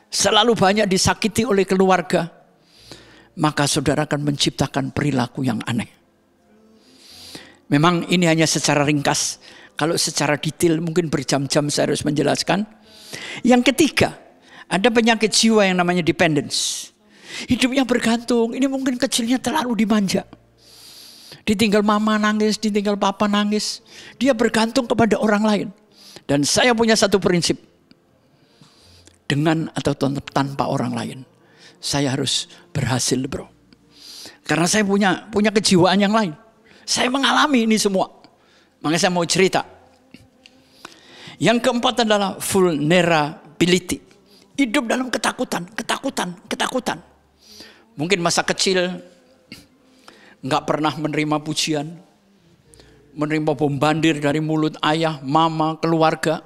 Selalu banyak disakiti oleh keluarga. Maka saudara akan menciptakan perilaku yang aneh. Memang ini hanya secara ringkas. Kalau secara detail mungkin berjam-jam saya harus menjelaskan. Yang ketiga, ada penyakit jiwa yang namanya dependence. Hidupnya bergantung, ini mungkin kecilnya terlalu dimanja. Ditinggal mama nangis, ditinggal papa nangis. Dia bergantung kepada orang lain. Dan saya punya satu prinsip. Dengan atau tanpa orang lain. Saya harus berhasil bro. Karena saya punya kejiwaan yang lain. Saya mengalami ini semua. Makanya saya mau cerita. Yang keempat adalah vulnerability. Hidup dalam ketakutan. Mungkin masa kecil nggak pernah menerima pujian, menerima bombardir dari mulut ayah, mama, keluarga.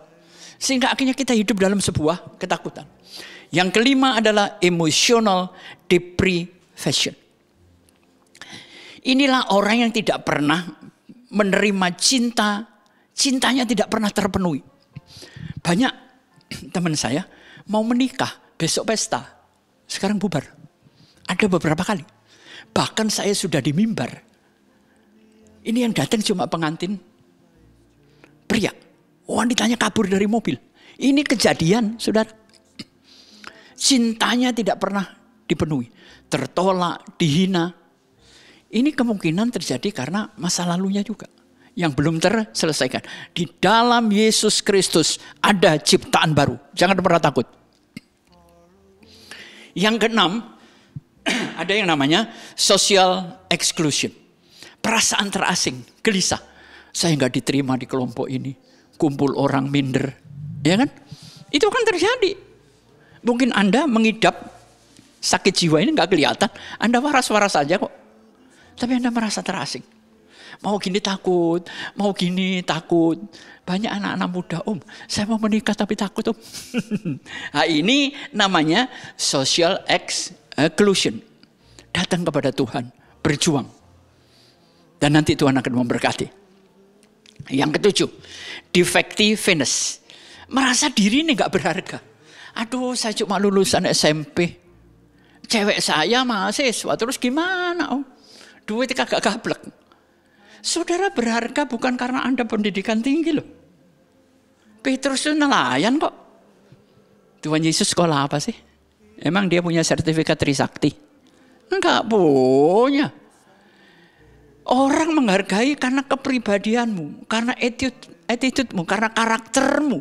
Sehingga akhirnya kita hidup dalam sebuah ketakutan. Yang kelima adalah emotional deprivation. Inilah orang yang tidak pernah menerima cinta, cintanya tidak pernah terpenuhi. Banyak teman saya mau menikah, besok pesta, sekarang bubar. Ada beberapa kali. Bahkan saya sudah di mimbar. Ini yang datang cuma pengantin pria. Wanitanya kabur dari mobil. Ini kejadian, saudara. Cintanya tidak pernah dipenuhi. Tertolak, dihina. Ini kemungkinan terjadi karena masa lalunya juga. Yang belum terselesaikan. Di dalam Yesus Kristus ada ciptaan baru. Jangan pernah takut. Yang keenam, ada yang namanya social exclusion. Perasaan terasing, gelisah. Saya nggak diterima di kelompok ini. Kumpul orang minder. Ya kan? Itu kan terjadi. Mungkin Anda mengidap sakit jiwa ini nggak kelihatan. Anda waras-waras saja kok. Tapi Anda merasa terasing. Mau gini takut, mau gini takut. Banyak anak-anak muda, Om, saya mau menikah tapi takut, Om. Nah, ini namanya social exclusion. Datang kepada Tuhan, berjuang. Dan nanti Tuhan akan memberkati. Yang ketujuh, defectiveness. Merasa diri ini gak berharga. Aduh, saya cuma lulusan SMP. Cewek saya mahasiswa, terus gimana, Om? Duit kagak gablek. Saudara berharga bukan karena Anda pendidikan tinggi loh. Petrus itu nelayan kok. Tuhan Yesus sekolah apa sih? Emang dia punya sertifikat Trisakti? Enggak punya. Orang menghargai karena kepribadianmu, karena attitude-mu, karena karaktermu.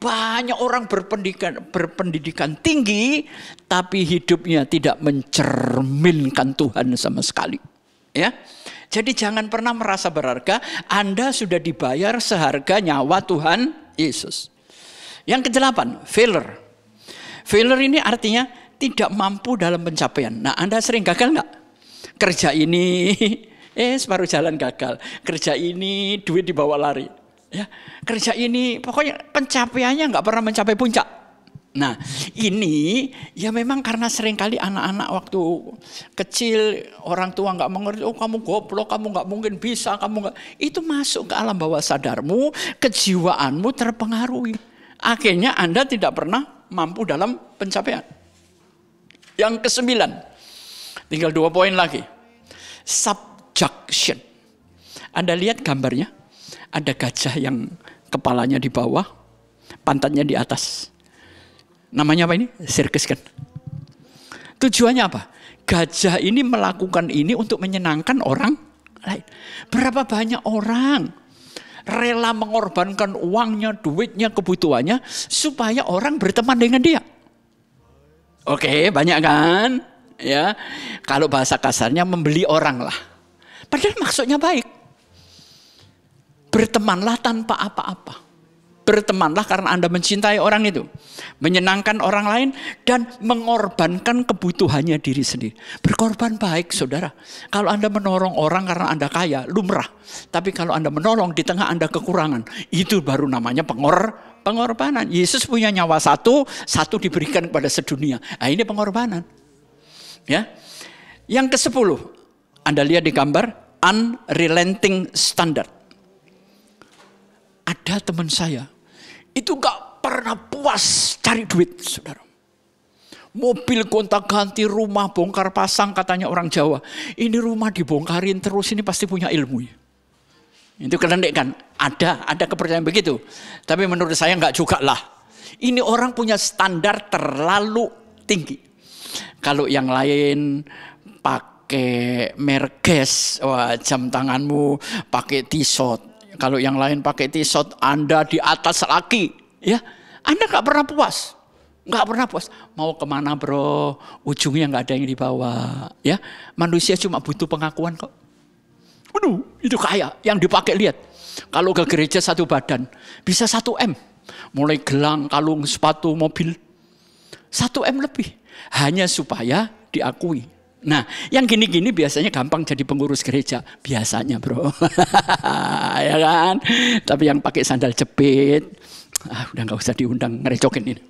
Banyak orang berpendidikan tinggi, tapi hidupnya tidak mencerminkan Tuhan sama sekali. Ya, jadi jangan pernah merasa berharga. Anda sudah dibayar seharga nyawa Tuhan Yesus. Yang kedelapan, failure. Failure ini artinya tidak mampu dalam pencapaian. Nah, Anda sering gagal nggak? Kerja ini, separuh jalan gagal. Kerja ini, duit dibawa lari. Ya, kerja ini, pokoknya pencapaiannya nggak pernah mencapai puncak. Nah, ini ya memang karena seringkali anak-anak waktu kecil orang tua nggak mengerti, oh kamu goblok, kamu nggak mungkin bisa, kamu nggak, itu masuk ke alam bawah sadarmu, kejiwaanmu terpengaruhi. Akhirnya Anda tidak pernah mampu dalam pencapaian. Yang kesembilan, tinggal 2 poin lagi, subjection. Anda lihat gambarnya, ada gajah yang kepalanya di bawah, pantatnya di atas. Namanya apa ini? Sirkus kan. Tujuannya apa? Gajah ini melakukan ini untuk menyenangkan orang lain. Berapa banyak orang rela mengorbankan uangnya, duitnya, kebutuhannya supaya orang berteman dengan dia. Oke, banyak kan? Ya, kalau bahasa kasarnya membeli orang lah. Padahal maksudnya baik. Bertemanlah tanpa apa-apa. Bertemanlah karena Anda mencintai orang itu. Menyenangkan orang lain dan mengorbankan kebutuhannya diri sendiri. Berkorban baik, saudara. Kalau Anda menolong orang karena Anda kaya, lumrah. Tapi kalau Anda menolong di tengah Anda kekurangan, itu baru namanya pengorbanan. Yesus punya nyawa satu diberikan kepada sedunia. Nah, ini pengorbanan. Ya. Yang ke-10, Anda lihat di gambar, unrelenting standard. Ada teman saya, itu gak pernah puas cari duit, saudara. Mobil gonta-ganti, rumah bongkar pasang, katanya orang Jawa. Ini rumah dibongkarin terus, ini pasti punya ilmu. Itu kelendek kan? Ada kepercayaan begitu. Tapi menurut saya gak juga lah. Ini orang punya standar terlalu tinggi. Kalau yang lain pakai Merges, wah jam tanganmu pakai Tissot. Kalau yang lain pakai Tissot, Anda di atas lagi, ya. Anda gak pernah puas. Nggak pernah puas. Mau kemana bro? Ujungnya nggak ada yang dibawa. Ya, manusia cuma butuh pengakuan kok. Waduh, itu kaya. Yang dipakai lihat. Kalau ke gereja 1 badan, bisa 1 M. Mulai gelang, kalung, sepatu, mobil. 1 M lebih. Hanya supaya diakui. Nah, yang gini-gini biasanya gampang jadi pengurus gereja. Biasanya bro. Ya kan? Tapi yang pakai sandal jepit, udah nggak usah diundang, ngerecokin ini.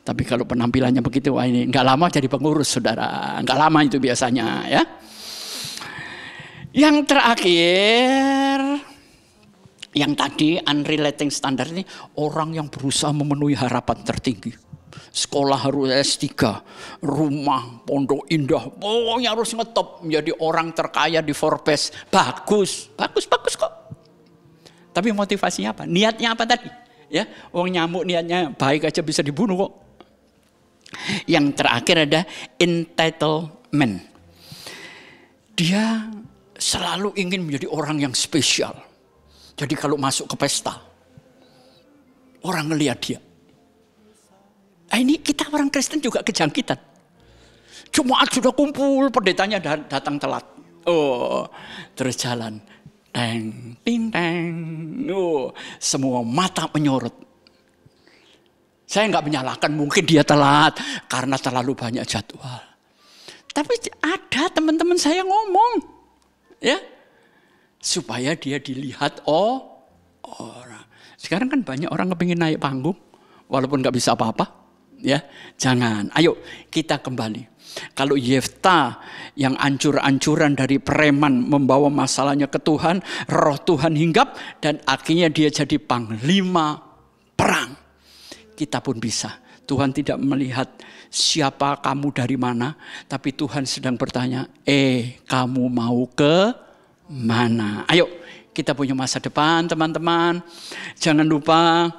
Tapi kalau penampilannya begitu, wah ini nggak lama jadi pengurus, saudara. Nggak lama itu biasanya, ya. Yang terakhir, yang tadi unrelating standard ini orang yang berusaha memenuhi harapan tertinggi. Sekolah harus S3, rumah, pondok indah, pokoknya harus ngetop menjadi orang terkaya di Forbes. Bagus kok. Tapi motivasinya apa? Niatnya apa tadi? Ya, orang nyamuk niatnya baik aja bisa dibunuh kok. Yang terakhir ada entitlement. Dia selalu ingin menjadi orang yang spesial. Jadi kalau masuk ke pesta, orang ngelihat dia. Ini kita orang Kristen juga kejangkitan. Jemaat sudah kumpul, pendetanya datang telat. Terus jalan. Teng, ting, teng. Semua mata menyorot. Saya nggak menyalahkan, mungkin dia telat karena terlalu banyak jadwal. Tapi ada teman-teman saya ngomong, ya, supaya dia dilihat orang. Sekarang kan banyak orang kepingin naik panggung, walaupun nggak bisa apa-apa, ya. Jangan. Ayo kita kembali. Kalau Yefta yang ancur-ancuran dari preman membawa masalahnya ke Tuhan, roh Tuhan hinggap dan akhirnya dia jadi panglima perang. Kita pun bisa. Tuhan tidak melihat siapa kamu dari mana, tapi Tuhan sedang bertanya, kamu mau ke mana? Ayo, kita punya masa depan teman-teman. Jangan lupa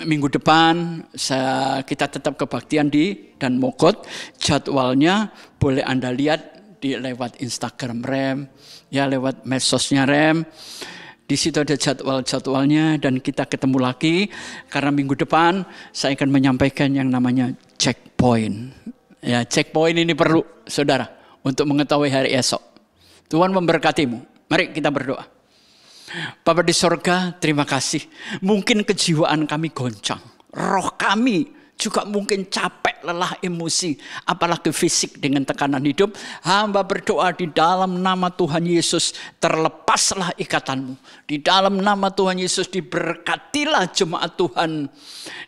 minggu depan kita tetap kebaktian di Dan Mogot. Jadwalnya boleh Anda lihat lewat Instagram Rem, ya lewat medsosnya Rem. Di situ ada jadwal-jadwalnya dan kita ketemu lagi karena minggu depan saya akan menyampaikan yang namanya checkpoint. Ya, checkpoint ini perlu saudara untuk mengetahui hari esok. Tuhan memberkatimu. Mari kita berdoa. Bapa di sorga, terima kasih. Mungkin kejiwaan kami goncang, roh kami juga mungkin capek, lelah, emosi, apalagi fisik dengan tekanan hidup. Hamba berdoa di dalam nama Tuhan Yesus, terlepaslah ikatanmu. Di dalam nama Tuhan Yesus diberkatilah jemaat Tuhan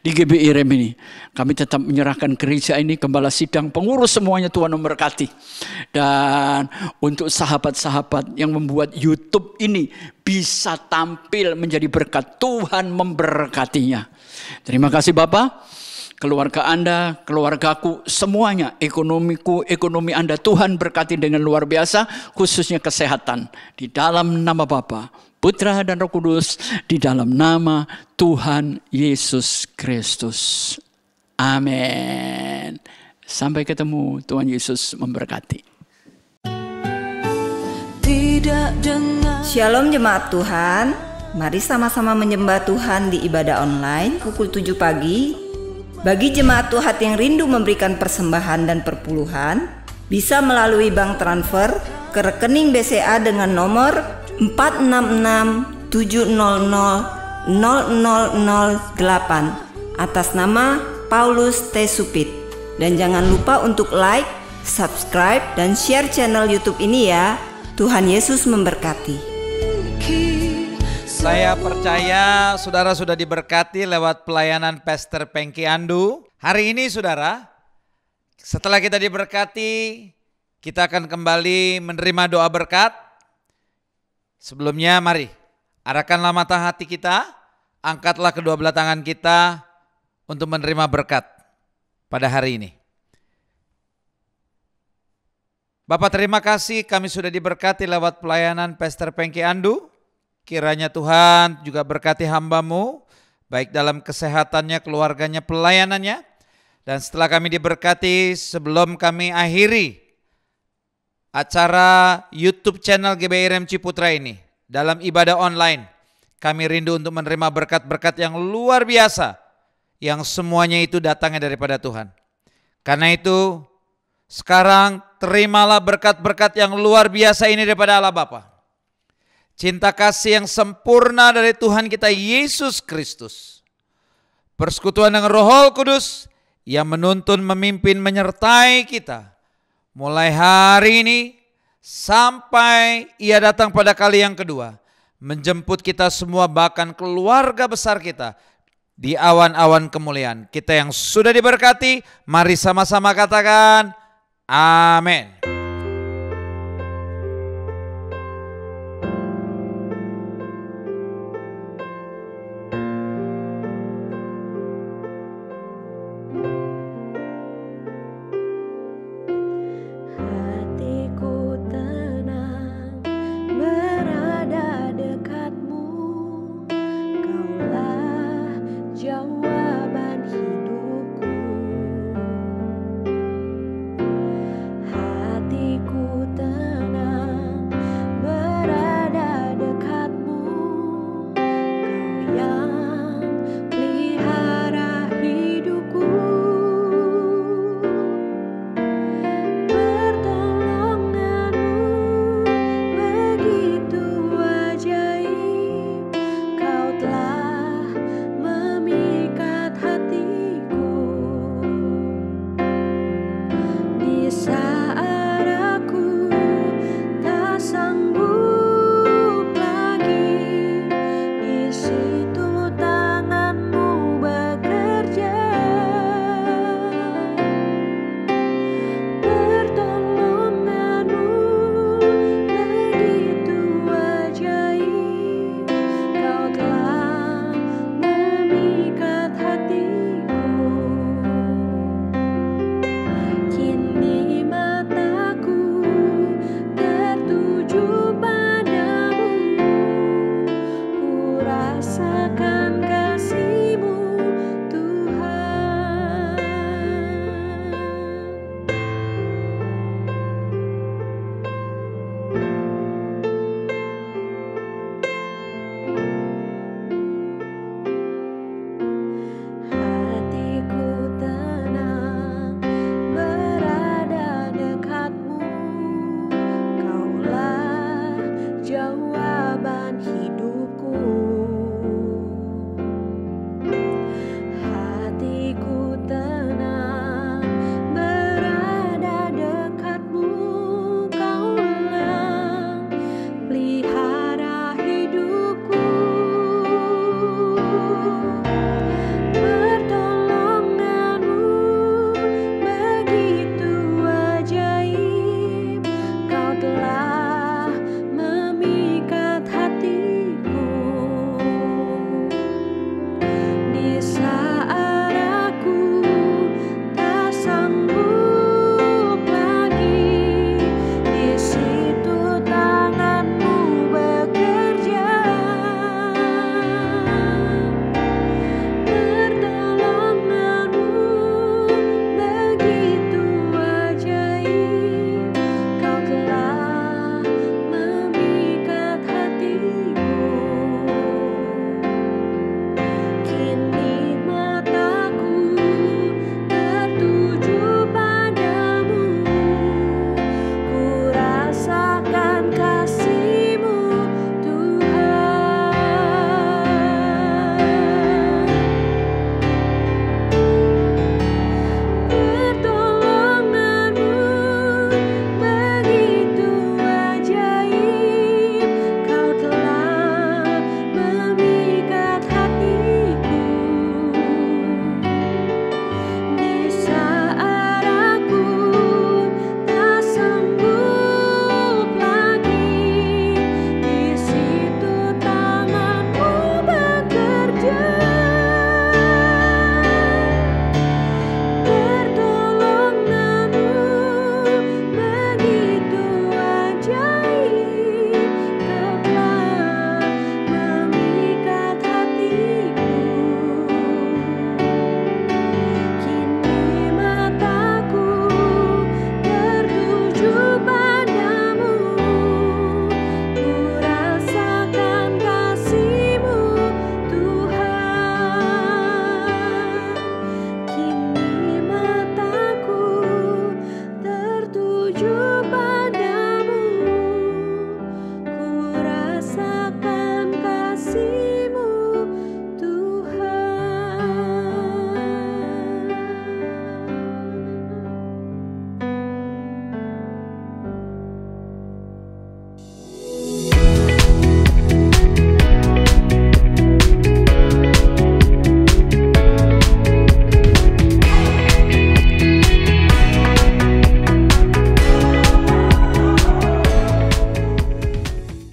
di GBI Rem ini. Kami tetap menyerahkan gereja ini, gembala sidang, pengurus semuanya Tuhan memberkati. Dan untuk sahabat-sahabat yang membuat YouTube ini bisa tampil menjadi berkat, Tuhan memberkatinya. Terima kasih Bapak. Keluarga Anda, keluargaku, semuanya, ekonomiku, ekonomi Anda, Tuhan berkati dengan luar biasa, khususnya kesehatan. Di dalam nama Bapa, Putra dan Roh Kudus, di dalam nama Tuhan Yesus Kristus. Amin. Sampai ketemu, Tuhan Yesus memberkati. Shalom jemaat Tuhan, mari sama-sama menyembah Tuhan di ibadah online pukul 7 pagi. Bagi jemaat Tuhan yang rindu memberikan persembahan dan perpuluhan, bisa melalui bank transfer ke rekening BCA dengan nomor 466700008 atas nama Paulus T. Supit. Dan jangan lupa untuk like, subscribe, dan share channel YouTube ini ya. Tuhan Yesus memberkati. Saya percaya saudara sudah diberkati lewat pelayanan Pastor Pengki Andu. Hari ini saudara, setelah kita diberkati, kita akan kembali menerima doa berkat. Sebelumnya mari, arahkanlah mata hati kita, angkatlah kedua belah tangan kita untuk menerima berkat pada hari ini. Bapak terima kasih kami sudah diberkati lewat pelayanan Pastor Pengki Andu. Kiranya Tuhan juga berkati hamba-Mu, baik dalam kesehatannya, keluarganya, pelayanannya. Dan setelah kami diberkati, sebelum kami akhiri acara YouTube channel GBI Rem Ciputra ini, dalam ibadah online, kami rindu untuk menerima berkat-berkat yang luar biasa, yang semuanya itu datangnya daripada Tuhan. Karena itu sekarang terimalah berkat-berkat yang luar biasa ini daripada Allah Bapa. Cinta kasih yang sempurna dari Tuhan kita Yesus Kristus. Persekutuan dengan Roh Kudus yang menuntun, memimpin, menyertai kita. Mulai hari ini sampai Ia datang pada kali yang kedua. Menjemput kita semua bahkan keluarga besar kita di awan-awan kemuliaan. Kita yang sudah diberkati, mari sama-sama katakan amin.